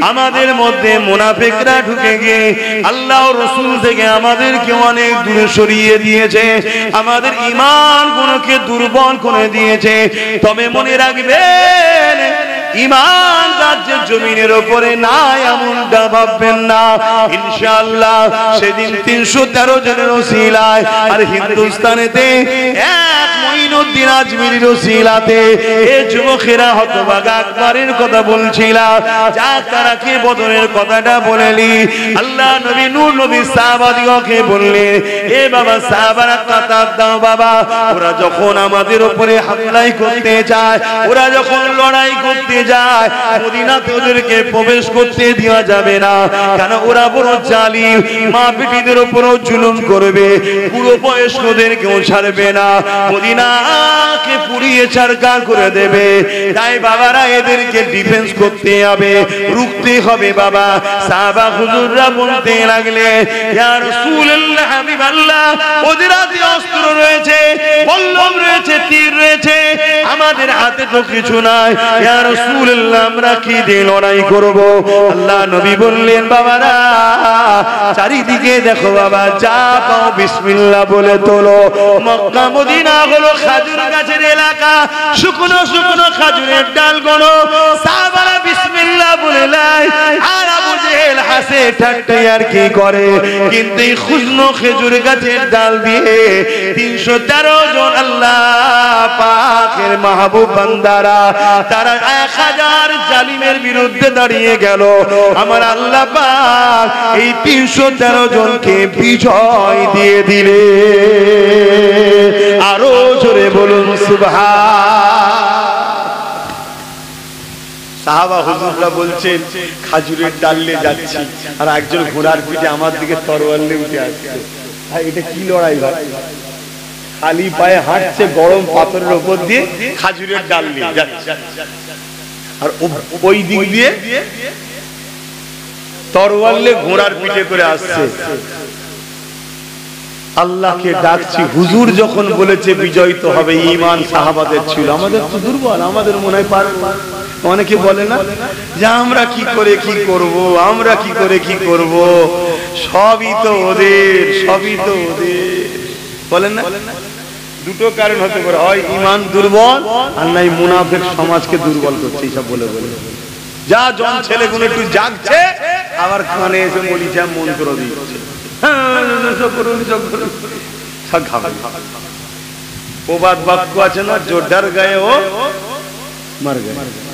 আমাদের মধ্যে মুনাফিকরা ঢুকে গিয়ে আল্লাহ রাসূল থেকে আমাদেরকে অনেক দূরে সরিয়ে দিয়েছে, আমাদের ঈমান গুলোকে দুর্বল করে দিয়েছে। তবে মনে রাখবেন, ঈমান রাজ্যের জমিনের উপরে না, এমনটা ভাববেন না। ইনশাআল্লাহ সেদিন 313 জনের ওসিলায়, আর হিন্দুস্তানেতে 1 মঈনুদ্দিন আজমিরির ওসিলাতে এই যুবকেরা হতভাগা আকবরের কথা বলছিলাম, যা তারা কি বদরের কথাটা বলেলি। আল্লাহ নবী নূর নবী সাহাবাদিগকে বললেন, এ বাবা সাহাবারা কাতার দাও বাবা, ওরা যখন আমাদের উপরে হামলাই করতে যায়, ওরা যখন লড়াই করতে যায়, মদিনাতে ওদেরকে প্রবেশ করতে দেওয়া যাবে না, কারণ ওরা বড় জালিম, মা বেটিদের উপরও জুলুম করবে, পুরো বয়স্কদেরকেও ছাড়বে না, মদিনাকে পুড়িয়ে ছারখার করে দেবে। তাই বাবারা এদেরকে ডিফেন্স করতে হবে, রুখতে হবে বাবা। সাহাবা হুজুররা বলতে লাগলে, ইয়া রাসূলুল্লাহ, হাবিবাল্লাহ, ওদের হাতে অস্ত্র রয়েছে, বল্লম রয়েছে, তীর রয়েছে, আমাদের হাতে তো কিছু নাই, ইয়া রাসূলুল্লাহ, আমরা কি দিয়ে লড়াই করব? আল্লাহ নবী বললেন, বাবারা চারিদিকে দেখো বাবা, যা পাও বিসমিল্লাহ বলে তোলো। মক্কা মদিনা হলো খাজুর গাছের এলাকা, শুকনো শুকনো খাজুরের ডাল গনো, সাহাবারা বিসমিল্লাহ বলে লাই, আর আবু জেহেল হাসে ঠাট্টা আর কি করে, কিন্তু এই খুশনো খেজুর গাছের ডাল দিয়ে 313 জন আল্লাহ পাকের মাহবুব বান্দারা তারা 1000 জালিমের বিরুদ্ধে দাঁড়িয়ে গেল। আমার আল্লাহ পাক এই 313 জনকে বিজয় দিয়ে দিলে। আরো জোরে বলুন সুবহান। সাহাবা হুজুররা বলছেন খাজুরের ডাল নিয়ে যাচ্ছি, আর একজন ঘোড়ার পিঠে আমার দিকে তরোয়াল নিয়ে উঠে আসছে। ভাই এটা কি লড়াই ভাই? খালি পায়ে হাঁটছে গরম পাথরের উপর দিয়ে, খাজুরের ডাল নিয়ে যাচ্ছে, আর ওই দিক দিয়ে তরোয়াল নিয়ে ঘোড়ার পিঠে করে আসছে। আল্লাহকে ডাকছি। হুজুর যখন বলেছে বিজয় তো হবে, ঈমান সাহাবাদের ছিল, আমাদের তো দুর্বল, আমাদের মনে হয় পারবো। অনেকে বলে না যে আমরা কি করে কি করব, আমরা কি করে কি করব, সবই তো ওদের, সবই তো ওদের, বলেন না? দুটো কারণ হতে পারে, হয় ঈমান দুর্বল, আর নাই মুনাফিক সমাজকে দুর্বল করছে এইসব বলে বলে। যা জন ছেলেগুলো একটু জাগছে, আবার কানে এসে মরিচা মন্ত্র দিচ্ছে, প্রবাদ বাক্য আছে না, জোরদার গায়ে ও মার গায়ে,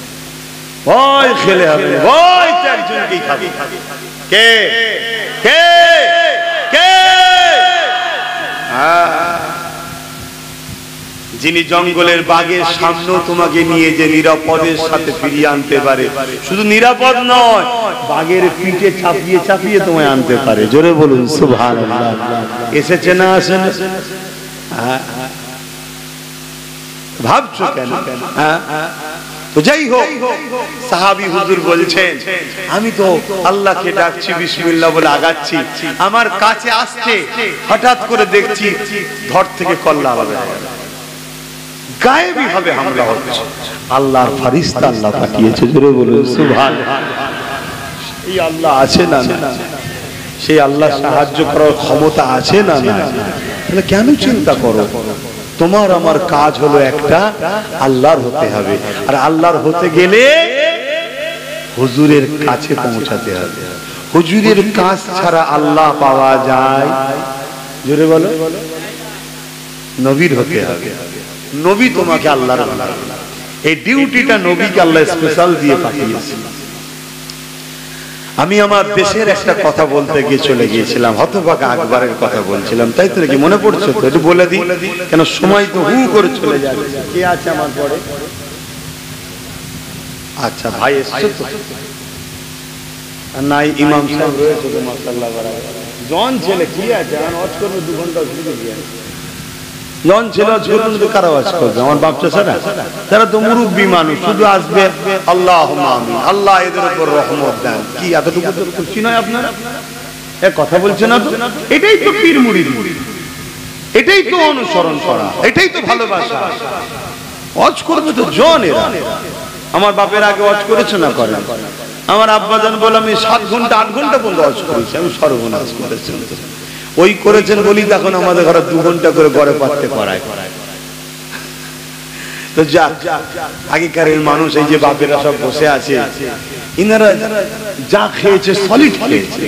ভয় খেলে হবে, ভয় তো একজনকেই খাবে। কে কে কে? যিনি জঙ্গলের বাঘের সামনে তোমাকে নিয়ে যে নিরাপদের সাথে ফিরিয়ে আনতে পারে, শুধু নিরাপদ নয়, বাঘের পিঠে চাপিয়ে চাপিয়ে তোমায় আনতে পারে। জোরে বলুন সুবহানাল্লাহ। এসেছে না আসেন? ভাবছো কেন? তো যাই হোক, সাহাবী হুজুর বলছেন আমি তো আল্লাহকে ডাকছি, বিসমিল্লাহ বলে আগাচ্ছি, আমার কাছে আসছে, হঠাৎ করে দেখছি ধর থেকে কল্লা হবে, গায়েবী ভাবে হামলা হচ্ছে। আল্লাহর ফেরেশতা আল্লাহ পাঠিয়েছে। জোরে বলুন সুবহানাল্লাহ। এই আল্লাহ আছে না? সেই আল্লাহ সাহায্য করার ক্ষমতা আছে না? তাহলে কেন চিন্তা করো? তোমার আমার কাজ হলো একটা, আল্লাহর হতে হবে, আর আল্লাহর হতে গেলে হুজুরের কাছে পৌঁছাতে হবে। হুজুরের কাছ ছাড়া আল্লাহ পাওয়া যায়? জোরে বলো। নবীর হতে হবে, নবী তোমাকে আল্লাহর বানাবে। এই ডিউটিটা নবীকে আল্লাহ স্পেশাল দিয়ে পাঠিয়েছে। আমি আমার দেশের একটা কথা বলতে গিয়ে চলে গিয়েছিলাম, হতভাগা আকবরের কথা বলছিলাম, তাই তো নাকি মনে পড়ছে? তো একটু বলে দিই, কেন সময় তো হু করে চলে যাচ্ছে। কে আছে আমার পরে? আচ্ছা ভাই এসছো তো? নাই ইমাম সাহেব রয়েছে তো, মাশাআল্লাহ বারাকাতুহু। জন ছেলে কি আছে, আমি ওয়াজ করব 2 ঘন্টা শুরু দিয়ে জন ছেলে ওয়াজ করব তো কারা ওয়াজ করবে? আমার বাপ চাচারা, তারা তো মুরব্বী মানুষ, শুধু আসবে আল্লাহুম্মা আমিন, আল্লাহ এদের উপর রহমত দেন। কি এতটুকু তো খুশি নয় আপনারা? এ কথা বলছে না তো? এটাই তো পীর মুরিদ, এটাই তো অনুসরণ করা, এটাই তো ভালোবাসা। ওয়াজ করবে তো জন এরা। আমার বাপের আগে ওয়াজ করেছে না? করে। আমার আব্বাজান বলে আমি 7 ঘন্টা 8 ঘন্টা পর্যন্ত ওয়াজ করেছি, আমি সর্বনাশ করেছি। ওই করেছেন বলি তখন আমাদের ঘরে 2 ঘন্টা করে গড়ে পাততে করায়। তো যা আগেকার মানুষ, এই যে বাপেরা সব বসে আছে, ইনারা যা খেয়েছে সলিড খেয়েছে,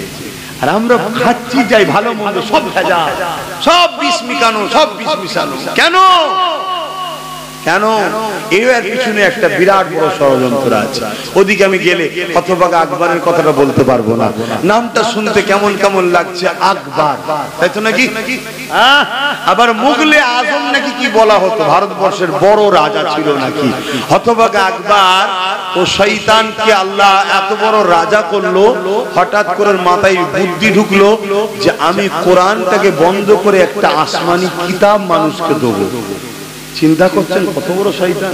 আর আমরা খাচ্ছি যাই ভালো মন্দ সব ভেজা, সব বিষ মিশানো, সব বিষ মিশানো। কেন? কেন? এর পিছনে একটা বিরাট বড় ষড়যন্ত্র আছে। ওদিকে আমি গেলে হতভাগা আকবরের কথাটা বলতে পারবো না। নামটা শুনতে কেমন কেমন লাগছে, আকবর, তাই তো নাকি? আবার মুগলে আজম নাকি কি বলা হতো, ভারতবর্ষের বড় রাজা ছিল নাকি। হতভাগা আকবর ও শয়তানকে আল্লাহ এত বড় রাজা করলো, হঠাৎ করে মাথায় বুদ্ধি ঢুকলো যে আমি কোরআনটাকে বন্ধ করে একটা আসমানি কিতাব মানুষকে দেবো। চিন্তা করছেন কত বড় শয়তান।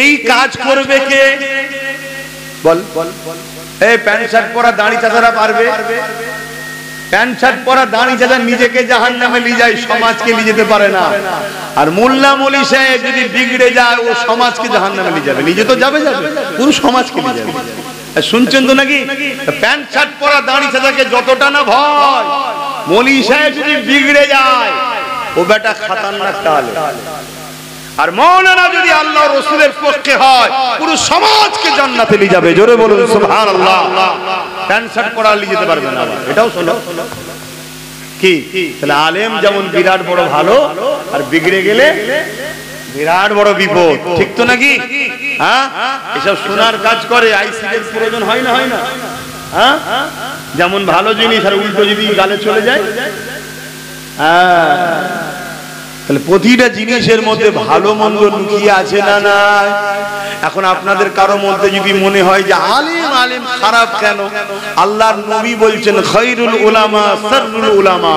এই কাজ করবে কে? বল। এই প্যান্ট শার্ট পরা দাড়ি চাচারা পারবে? প্যান্ট শার্ট পরা দাড়ি চাচা নিজেকে জাহান্নামে নিয়ে যায়, সমাজকে নিয়ে যেতে পারে না। আর মোল্লা মৌলী সাহেব যদি বিগড়ে যায়, ও সমাজকে জাহান্নামে নিয়ে যাবে, নিজে তো যাবে যাবে, পুরো সমাজকে নিয়ে যাবে। শুনছেন তো নাকি? প্যান্ট শার্ট পরা দাড়ি চাচাকে যতটা না ভয়, মৌলী সাহেব যদি বিগড়ে যায়, ও বেটা খাতারনাক তাহলে। আর মৌলানা যদি আল্লাহ রাসূলের পক্ষে হয় পুরো সমাজকে জান্নাতে নিয়ে যাবে। জোরে বলুন সুবহানাল্লাহ। প্যান্ট শার্ট পরা নিয়ে যেতে পারবে না, এটাও শোনো কি। তাহলে আলেম যেমন বিরাট বড় ভালো, আর বিগড়ে গেলে বিরাট বড় বিপদ, ঠিক তো নাকি? হ্যাঁ, এসব শোনার কাজ করে আইসিডের প্রয়োজন হয় না, হয় না? হ্যাঁ, যেমন ভালো জিনিস আর উল্টো যদি গালে চলে যায়। হ্যাঁ, তাহলে প্রতিটা জিনিসের মধ্যে ভালো মন্দ লুকিয়ে আছে না নাই? এখন আপনাদের কারো মধ্যে যদি মনে হয় যে আলেম আলেম খারাপ কেন, আল্লাহর নবী বলছেন খায়রুল উলামা শাররুল উলামা,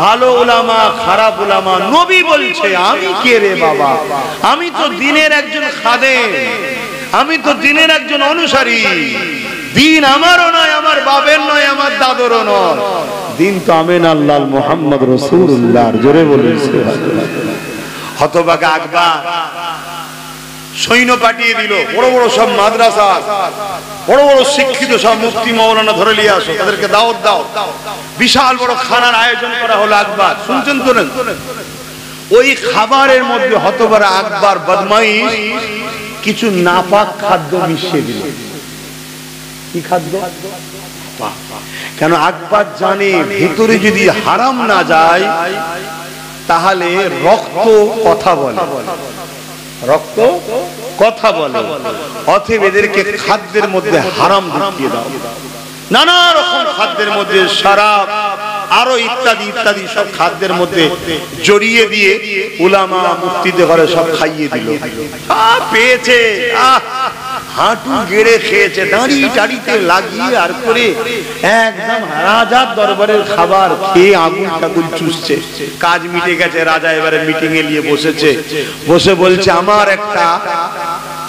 ভালো উলামা খারাপ উলামা। নবী বলছে আমি কে রে বাবা? আমি তো দ্বীনের একজন খাদেম, আমি তো দ্বীনের একজন অনুসারী। দ্বীন আমারও নয়, আমার বাবের নয়, আমার দাদরও নয়। দ্বীন তো আমিন আল্লাহ মুহাম্মদ রাসূলুল্লাহ। জোরে বলুন সুবহানাল্লাহ। হতভাগা আকবর সৈন্য পাঠিয়ে দিল, বড় বড় সব মাদ্রাসা, বড় বড় শিক্ষিত সব মুফতি মাওলানা ধরে নিয়ে আসো, তাদেরকে দাওয়াত দাও। বিশাল বড় খানার আয়োজন করা হলো। আকবর শুনছেন তো না? ওই খাবারের মধ্যে হতভাগা আকবর বদমাইশ কিছু নাপাক খাদ্য মিশিয়ে দিল। কি খাদ্য? কেন আকবর জানে ভিতরে যদি হারাম না যায় তাহলে রক্ত কথা বলে, রক্ত কথা বলে। অতএব এদেরকে খাদ্যের মধ্যে হারাম ঢুকিয়ে দাও। নানা রকম খাদ্যের মধ্যে শরাব আরো ইত্যাদি ইত্যাদি সব খাদ্যের মধ্যে জড়িয়ে দিয়ে উলামা মুফতিদের ঘরে সব খাইয়ে দিল। পেয়েছে, হাঁটু গেড়ে খেয়েছে, দাঁড়ি টাড়িতে লাগিয়ে আর করে একদম রাজার দরবারের খাবার খেয়ে আগুন টাগুন চুষছে। কাজ মিটে গেছে, রাজা এবারে মিটিং এ নিয়ে বসেছে। বসে বলছে আমার একটা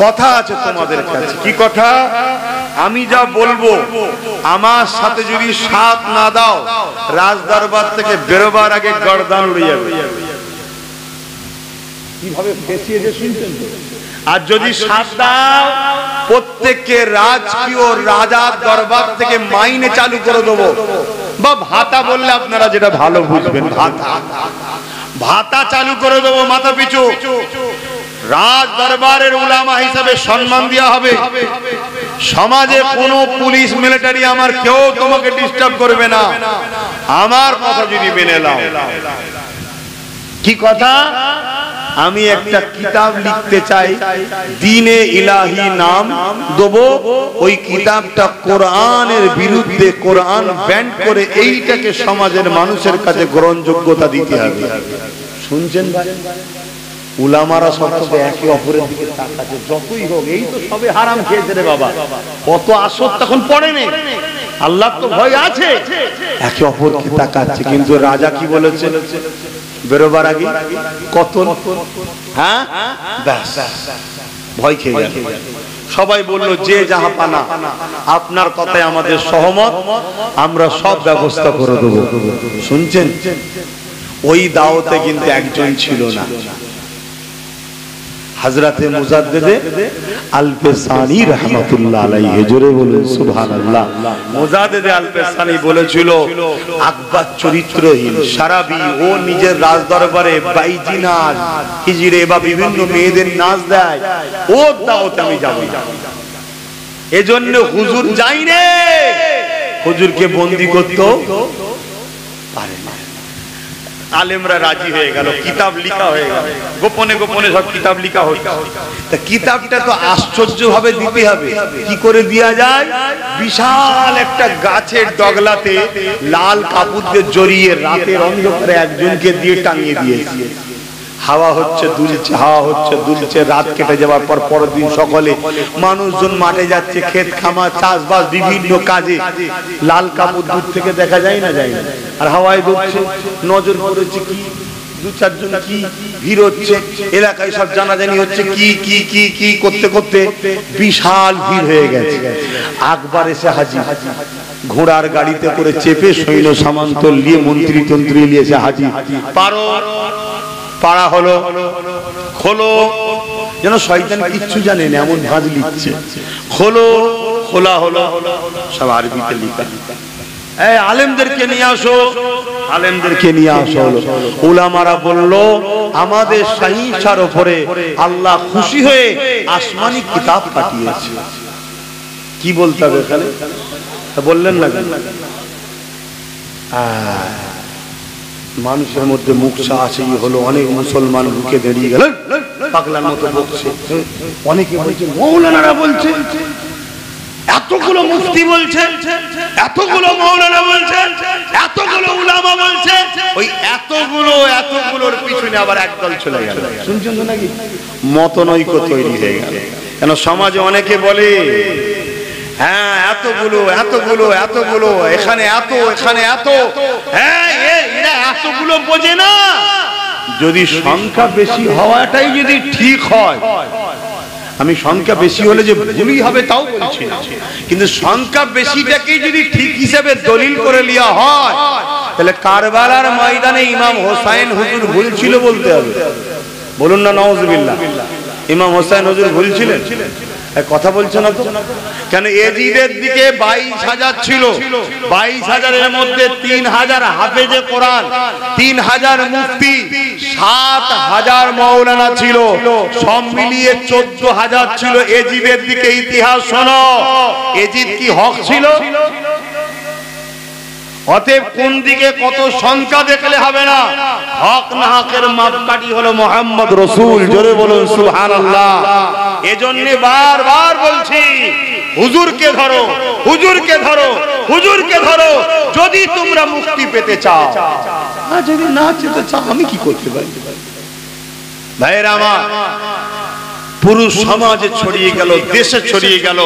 কথা আছে তোমাদের কাছে। কি কথা? আমি যা বলবো আমার সাথে যদি সাথ না দাও রাজ দরবার থেকে বেরোবার আগে গর্দান উড়ে যাবে। কিভাবে ফেসিয়েছে শুনছেন তো? আর যদি সাথ দাও প্রত্যেককে রাজকীয় রাজার দরবার থেকে মাইনে চালু করে দেবো, বা ভাতা বললে আপনারা যেটা ভালো বুঝবেন, ভাতা ভাতা চালু করে দেবো মাথা পিছু। রাজ দরবারের উলামা হিসাবে সম্মান দেওয়া হবে। সমাজে কোনো পুলিশ মিলিটারি আমার কেউ তোমাকে ডিস্টার্ব করবে না, আমার কথা যদি মেনে নাও। কি কথা? আমি একটা কিতাব লিখতে চাই, দ্বীনে ইলাহি নাম দেবো। ওই কিতাবটা কোরআনের বিরুদ্ধে, কোরআন ব্যান করে এইটাকে সমাজের মানুষের কাছে গ্রহণযোগ্যতা দিতে হবে। শুনছেন ভাই? উলামারা সব তো একে অপরের দিকে তাকাচ্ছে, যতই হোক এই তো সবে হারাম খেয়েছে রে বাবা, কত আসর তখন পড়ে নেই, আল্লাহ তো ভয় আছে, একে অপরকে তাকাচ্ছে। কিন্তু রাজা কি বলেছে বেরোবার আগে? কত হ্যাঁ ব্যাস ভয় খেয়ে গেল। সবাই বলল যে জাহাপানা আপনার কথায় আমাদের সহমত, আমরা সব ব্যবস্থা করে দেবো। শুনছেন? ওই দাওয়াতে কিন্তু একজন ছিল না, হযরতে মুজাদ্দিদে আল-পেসানি রাহমাতুল্লাহ আলাইহি। জোরে বলুন সুবহানাল্লাহ। মুজাদ্দিদে আল-পেসানি বলেছিল আকবর চরিত্রহীন, সারাবি, ও নিজের রাজ দরবারে বাইজিনাজ হিজড়ে বা বিভিন্ন মেয়েদের নাচ দেয়, ও দাওয়াতে আমি যাব না। এজন্য হুজুর যাই রে, হুজুরকে বন্দী করতে পারে না। আলেমরা রাজি হয়ে গেল, কিতাব লিখা হয়ে গেল, গোপনে গোপনে সব কিতাব লিখা হচ্ছে। তা কিতাবটা তো আশ্চর্য ভাবে দিতে হবে। কি করে দেয়া যায়? বিশাল একটা গাছের ডগলাতে লাল কাপড় দিয়ে জড়িয়ে রাতের অন্ধকারে একজনকে দিয়ে টাঙিয়ে দিয়েছে। হাওয়া হচ্ছে দুলছে, হাওয়া হচ্ছে দুলছে। রাত কেটে যাওয়ার পর পরের দিন সকালে মানুষজন মাঠে যাচ্ছে, ক্ষেত খামার চাষবাস বিভিন্ন কাজে। লাল কাপড় দূর থেকে দেখা যায় না, যায় না, আর হাওয়ায় দুলছে। নজর পড়েছে কি দু চারজন কি ভিড় হচ্ছে, এলাকায় সব জানাজানি হচ্ছে, কি কি কি কি করতে করতে বিশাল ভিড় হয়ে গেছে। আকবর এসে হাজির, ঘোড়ার গাড়িতে করে চেপে সৈন্য সামন্ত নিয়ে মন্ত্রী তন্ত্রী নিয়ে এসে হাজির। পারো পাড়া হলো, খোলো, যেন শয়তান কিচ্ছু জানে না এমন ভাঁজ লিখছে। খোলো, খোলা হলো, সব আরবিতে লিখা। এই আলেমদেরকে নিয়ে আসো। আলেমদেরকে নিয়ে আসা হলো। উলামারা বলল আমাদের সহিংসার উপরে আল্লাহ খুশি হয়ে আসমানি কিতাব পাঠিয়েছে। কি বলতে হবে এখানে? বললেন না মানুষের মধ্যে মুখসা আছে হলো, অনেক মুসলমান বুকে দাঁড়িয়ে গেল পাগলার মতো বকছে। অনেকে বলছে মৌলানারা বলছে, এতগুলো মুফতি বলছে, এতগুলো মৌলানা বলছে, এতগুলো উলামা বলছে, ওই এতগুলোর পিছনে আবার একদল চলে গেল। শুনছেন তো নাকি? মতনৈক্য তৈরি হয়ে গেল। কেন সমাজে অনেকে বলে হ্যাঁ এতগুলো এতগুলো এতগুলো, এখানে এত এখানে এত, হ্যাঁ এরা এতগুলো বোঝে না। যদি সংখ্যা বেশি হওয়াটাই যদি ঠিক হয়, আমি সংখ্যা বেশি হলে যে ভুলই হবে তাও বলছি না, কিন্তু সংখ্যা বেশিটাকে যদি ঠিক হিসেবে দলিল করে লিয়া হয়, তাহলে কারবালার ময়দানে ইমাম হোসাইন হুজুর ভুল ছিল বলতে হবে। বলুন না নাউজুবিল্লাহ। ইমাম হোসাইন হুজুর ভুল ছিলেন? কথা বলছে না তো। কেন এজিদের দিকে 22,000 ছিল, 22,000-এর মধ্যে 3,000 হাফেজে কোরআন, 3,000 মুফতি, 7,000 মাওলানা ছিল, সব মিলিয়ে 14,000 ছিল এজিদের দিকে। ইতিহাস শোনো, এজিদ কি হক ছিল? অতএব কোন দিকে কত সংখ্যা দেখলে হবে না, হক না হকের মাপকাঠি হলো মুহাম্মদ রাসূল। জোরে বলুন সুবহানাল্লাহ। এজন্য বারবার বলছি হুজুরকে ধরো, হুজুরকে ধরো, হুজুরকে ধরো যদি তোমরা মুক্তি পেতে চাও। আর যদি না পেতে চাও আমি কি করতে পারি? ভাইরা আমার, পুরো সমাজে ছড়িয়ে গেল, দেশে ছড়িয়ে গেল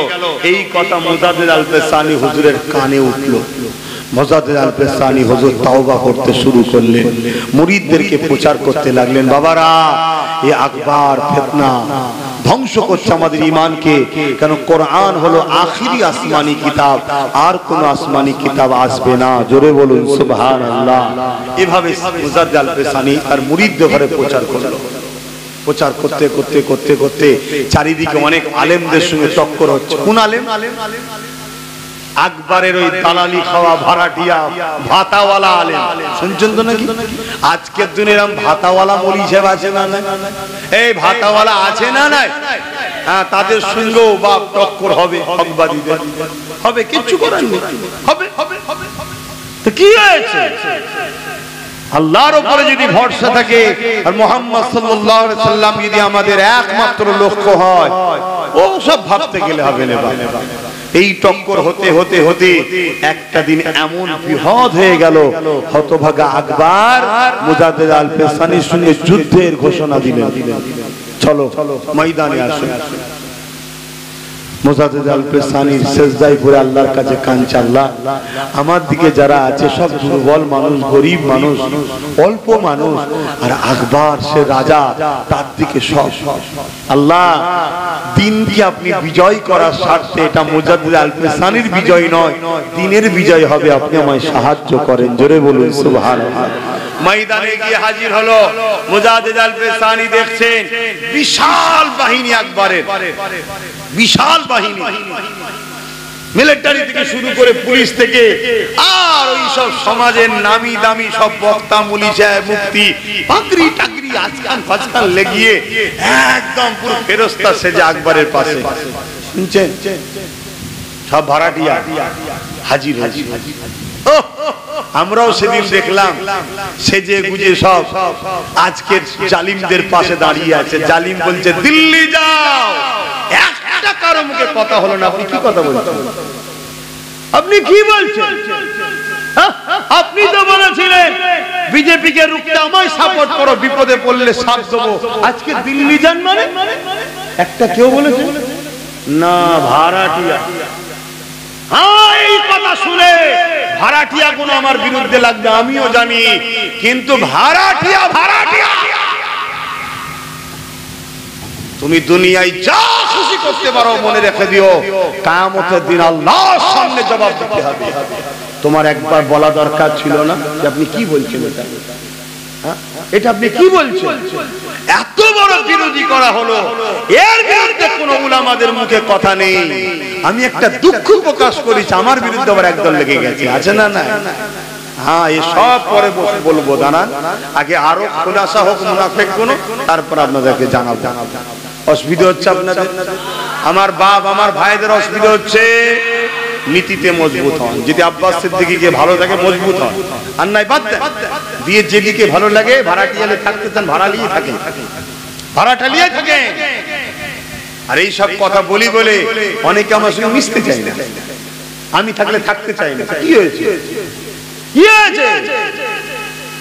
এই কথা। মুজাদ্দিদ আল-পেসানি হুজুরের কানে উঠলো। মুজাদ্দিদ আল-পেসানি হুজুর তাওবা করতে শুরু করলেন, মুরিদদেরকে প্রচার করতে লাগলেন, বাবারা এই আকবার ফিতনা ধ্বংস করছে আমাদের ঈমানকে। কেন কোরআন হলো আখিরি আসমানি কিতাব, আর কোন আসমানি কিতাব আসবে না। জোরে বলুন সুবহানাল্লাহ। এভাবে মুজাদ্দিদ আল-পেসানি আর মুরিদদের ঘরে প্রচার করলো। প্রচার করতে করতে করতে করতে চারিদিকে অনেক আলেমদের সঙ্গে টক্কর হচ্ছে। কোন আলেম? আকবরের ওই দালালি খাওয়া ভাড়াটিয়া ভাতাওয়ালা আলেম। শুনছেন তো নাকি? আজকের দিনে এরকম ভাতাওয়ালা মৌলভী সাহেব আছে না? এই ভাতাওয়ালা আছে না? নাই। হ্যাঁ, তাদের সঙ্গেও বাপ টক্কর হবে, হকবাদীদের হবে, কিচ্ছু করার নেই, হবে। তো কি হয়েছে? আল্লাহর উপরে যদি ভরসা থাকে আর মুহাম্মদ সাল্লাল্লাহু আলাইহি সাল্লাম যদি আমাদের একমাত্র লক্ষ্য হয়, ও সব ভাবতে গেলে হবে না। এই টক্কর হতে হতে হতে একটা দিন এমন বিপদ হয়ে গেল, হতভাগা আকবর মুজাদ্দিদ আল-পেসানির সঙ্গে যুদ্ধের ঘোষণা দিলেন। চলো ময়দানে আসো। মুজাদ্দিদ আল-পেসানির সিজদায় পড়ে আল্লাহর কাছে কাঁদছে, আল্লাহ আমার দিকে যারা আছে সব দুর্বল মানুষ, গরিব মানুষ, অল্প মানুষ, আর আকবর সে রাজা, তার দিকে সব। আল্লাহ দিনকে আপনি বিজয় করার স্বার্থে, এটা মুজাদ্দিদ আল-পেসানির বিজয় নয়, দিনের বিজয় হবে, আপনি আমায় সাহায্য করেন। জোরে বলুন সুবহানাল্লাহ। ময়দানে গিয়ে হাজির হলো মুজাদ্দিদ আল-পেসানি। দেখছেন বিশাল বাহিনী আকবরের, বিশাল বাহিনী, মিলিটারি থেকে শুরু করে পুলিশ থেকে, আর ওই সব সমাজের নামি দামি সব বক্তা, মুলি সাহেব, মুফতি, পাগড়ি টাগড়ি আজকাল ফাজকাল লেগিয়ে একদম পুরো ফেরেশতা সেজে আকবরের পাশে। শুনছেন? সব ভাড়াটিয়া হাজির হাজির। আমরাও সেদিন দেখলাম সেজে গুজে সব আজকের জালিমদের পাশে দাঁড়িয়ে আছে। জালিম বলছে দিল্লি যাও, একটা কারো মুখে কথা হলো না। আপনি কি কথা বলছেন? আপনি কি বলছেন? আপনি তো বলেছিলেন বিজেপি কে রুখতে আমায় সাপোর্ট করো, বিপদে পড়লে সাথ দেবো। আজকে দিল্লি যান মানে একটা কেউ বলেছে না? ভাড়াটিয়া। হ্যাঁ, এই কথা শুনে ভাড়াটিয়া কোন আমার বিরুদ্ধে লাগবে আমিও জানি, কিন্তু ভাড়াটিয়া ভাড়াটিয়া তুমি দুনিয়ায় যা খুশি করতে পারো, মনে রেখে দিও কিয়ামতের দিন আল্লাহর সামনে জবাব দিতে হবে। তোমার একবার বলা দরকার ছিল না যে আপনি কি বলছেন এটা? এটা আপনি কি বলছেন? এত বড় বিরোধী করা হলো, এর বিরুদ্ধে কোন উলামাদের মুখে কথা নেই। আমি একটা দুঃখ প্রকাশ করেছি, আমার বিরুদ্ধে আবার একদল লেগে গেছে, আছে না? না হ্যাঁ এই সব পরে বলবো, দাঁড়ান আগে আরো খোলাসা হোক মুনাফিক গুলো, তারপর আপনাদেরকে জানাবো। অসুবিধা হচ্ছে আপনাদের, আমার বাপ আমার ভাইদের অসুবিধা হচ্ছে, নীতিতে মজবুত হন। যদি আব্বাস সিদ্দিকীকে ভালো লাগে মজবুত হন, আর নাই বাদ দেন। দিয়ে যেদিকে ভালো লাগে ভাড়াটিয়ালে থাকতে চান ভাড়া নিয়ে থাকেন, ভাড়াটা নিয়ে থাকেন। আর এই সব কথা বলি বলে অনেকে আমার সঙ্গে মিশতে চায় না, আমি থাকলে থাকতে চাই না। কি হয়েছে? কি হয়েছে?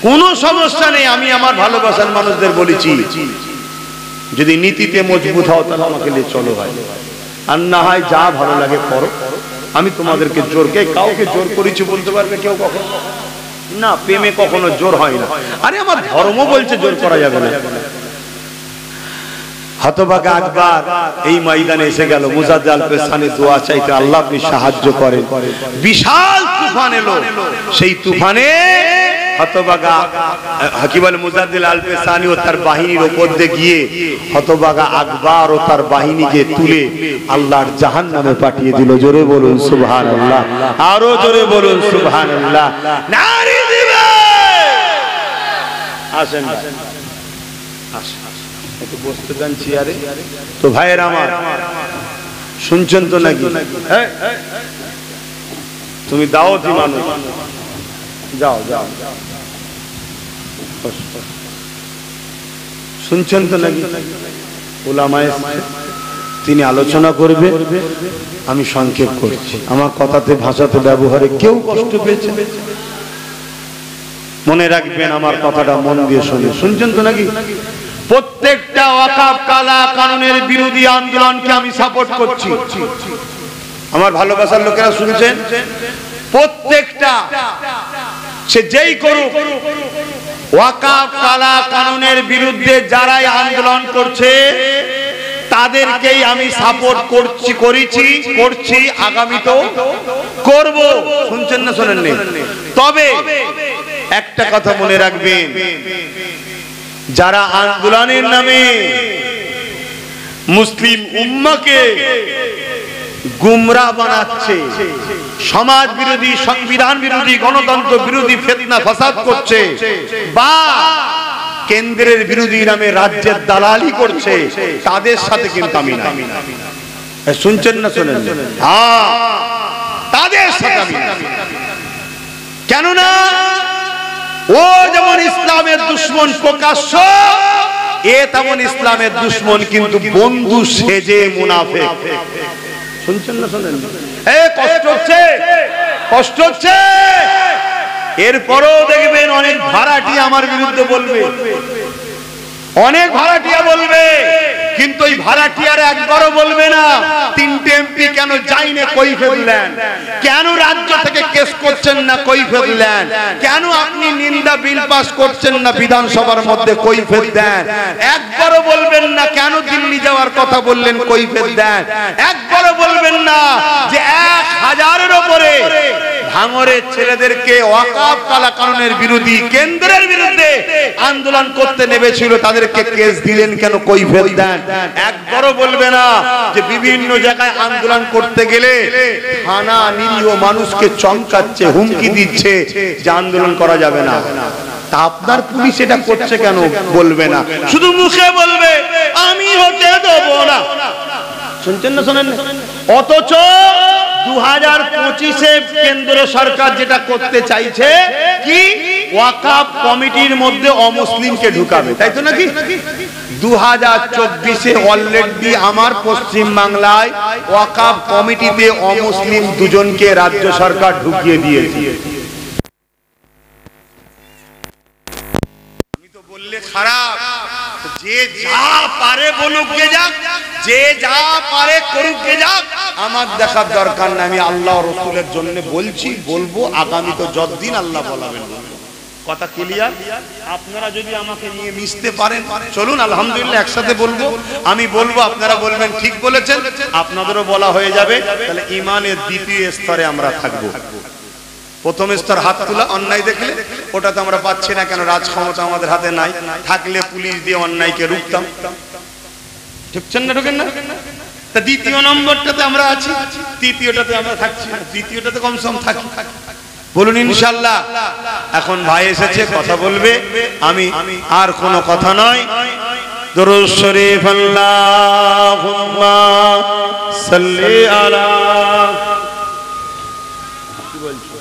কোনো সমস্যা নেই, আমি আমার ভালোবাসার মানুষদের বলেছি যদি নীতিতে মজবুত হও তাহলে আমাকে নিয়ে চলো ভাই, আর না হয় যা ভালো লাগে করো। আমি তোমাদেরকে জোরকে কাউকে জোর করেছি বলতে পারবে কেউ কখনো না? প্রেমে কখনো জোর হয় না। আরে আমার ধর্ম বলছে জোর করা যাবে না। হতভাগা আকবর এই ময়দানে এসে গেল, মুজাদ্দেদ আল-পেশানি দোয়া চাইতে, আল্লাহ আপনি সাহায্য করেন। বিশাল তুফান এলো, সেই তুফানে হতভাগা কি বলে মুজাদ্দেদ আল-পেশানি ও তার বাহিনীর উপর দিয়ে গিয়ে হতভাগা আকবর ও তার বাহিনীকে তুলে আল্লাহর জাহান্নামে পাঠিয়ে দিল। জোরে বলুন সুবহানাল্লাহ, আরো জোরে বলুন সুবহানাল্লাহ। নারী দিবে আসেন আসেন একটু বসতে দেন চেয়ারে। তো ভাইয়ের আমার শুনছেন তো নাকি? তুমি দাওয়াতি মানুষ, যাও যাও, শুনছেন তো নাকি? উলামায়ে তিনি আলোচনা করবে, আমি সংক্ষেপ করছি। আমার কথাতে ভাষাতে ব্যবহারে কেউ কষ্ট পেয়েছে মনে রাখবেন, আমার কথাটা মন দিয়ে শুনে। শুনছেন তো নাকি? প্রত্যেকটা ওয়াকফ কালা কানুনের বিরোধী আন্দোলনকে আমি সাপোর্ট করছি। আমার ভালোবাসার লোকেরা শুনছেন? প্রত্যেকটা সে যেই করুক ওয়াকফ কালা কানুনের বিরুদ্ধে যারাই আন্দোলন করছে তাদেরকেই আমি সাপোর্ট করছি, আগামীতেও করব। শুনছেন না শোনেননি? তবে একটা কথা মনে রাখবেন, যারা আন্দোলনের নামে মুসলিম উম্মাকে গুমরাহ বানাচ্ছে, সমাজ বিরোধী, সংবিধান বিরোধী, গণতন্ত্র বিরোধী ফিতনা ফাসাদ করছে, বা কেন্দ্রের বিরোধী নামে রাজ্যের দালালি করছে, তাদের সাথে কিন্তু আমি না। শুনছেন না শোনেন? হ্যাঁ, তাদের সাথে আমি না। কেননা ও যেমন ইসলামের দুশমন প্রকাশ্য, এ তেমন ইসলামের দুশমন কিন্তু বন্ধু সেজে মুনাফিক। শুনছেন না শোনেন? কষ্ট হচ্ছে, কষ্ট হচ্ছে। এরপরও দেখবেন অনেক ভাড়াটি আমার বিরুদ্ধে বলবে, অনেক ভাড়াটিয়া বলবে, কিন্তু ওই ভাড়াটিয়ার একবারও বলবে না 3টে এমপি কেন যায়নি কৈফিয়ত দেন, কেন রাজ্য থেকে কেস করছেন না কৈফিয়ত দেন, কেন আপনি নিন্দা বিল পাস করছেন না বিধানসভার মধ্যে কৈফিয়ত দেন। একবারও বলবেন না কেন দিল্লি যাওয়ার কথা বললেন কৈফিয়ত দেন। একবারও বলবেন না যে 1000-এর উপরে ভাঙরের ছেলেদেরকে ওয়াকফ কালা কানুনের বিরোধী কেন্দ্রের বিরুদ্ধে আন্দোলন করতে নেমেছিল, তাদেরকে কেস দিলেন কেন কৈফিয়ত দেন। একবারও বলবে না যে বিভিন্ন জায়গায় আন্দোলন করতে গেলে থানা নিরীহ মানুষকে চমকাচ্ছে, হুমকি দিচ্ছে যে আন্দোলন করা যাবে না। তা আপনার পুলিশ এটা করছে কেন বলবে না, শুধু মুখে বলবে আমি হতে দেব না। শুনছেন না শোনেন? অথচ 2025-এ কেন্দ্র সরকার যেটা করতে চাইছে কি, ওয়াকফ কমিটির মধ্যে অমুসলিমকে ঢুকাবে, তাই তো নাকি? 2024-এ অলরেডি আমার পশ্চিম বাংলায় ওয়াকফ কমিটিতে অমুসলিম 2জনকে রাজ্য সরকার ঢুকিয়ে দিয়েছে। আমি তো বললে খারাপ, যে যা পারে বলুক গে যাক, যে যা পারে করুক গে যাক, আমার দেখার দরকার নাই। আমি আল্লাহ রাসূলের জন্য বলছি, বলবো, আগামী তো যতদিন আল্লাহ বলাবেন। কথা ক্লিয়ার? আপনারা যদি আমাকে নিয়ে মিশতে পারেন চলুন, আলহামদুলিল্লাহ একসাথে বলবো। আমি বলবো, আপনারা বলবেন ঠিক বলেছেন, আপনাদেরও বলা হয়ে যাবে। তাহলে ঈমানের দ্বিতীয় স্তরে আমরা থাকবো। প্রথম স্তর হাত তোলা, অন্যায় দেখলে ওটাতে আমরা পাচ্ছি না, কেন রাজ ক্ষমতা আমাদের হাতে নাই। থাকলে পুলিশ দিয়ে অন্যায়কে রুখতাম। ঢুকছেন না? ঢুকেন না? তা দ্বিতীয় নম্বরটাতে আমরা আছি, তৃতীয়টাতে আমরা থাকছি না, দ্বিতীয়টাতে কমসম থাকি। বলুন ইনশাআল্লাহ। এখন ভাই এসেছে, কথা বলবে, আমি আর কোনো কথা নয়। দরুদ শরীফ আল্লাহুম্মা সাল্লি আলা, কি বলছো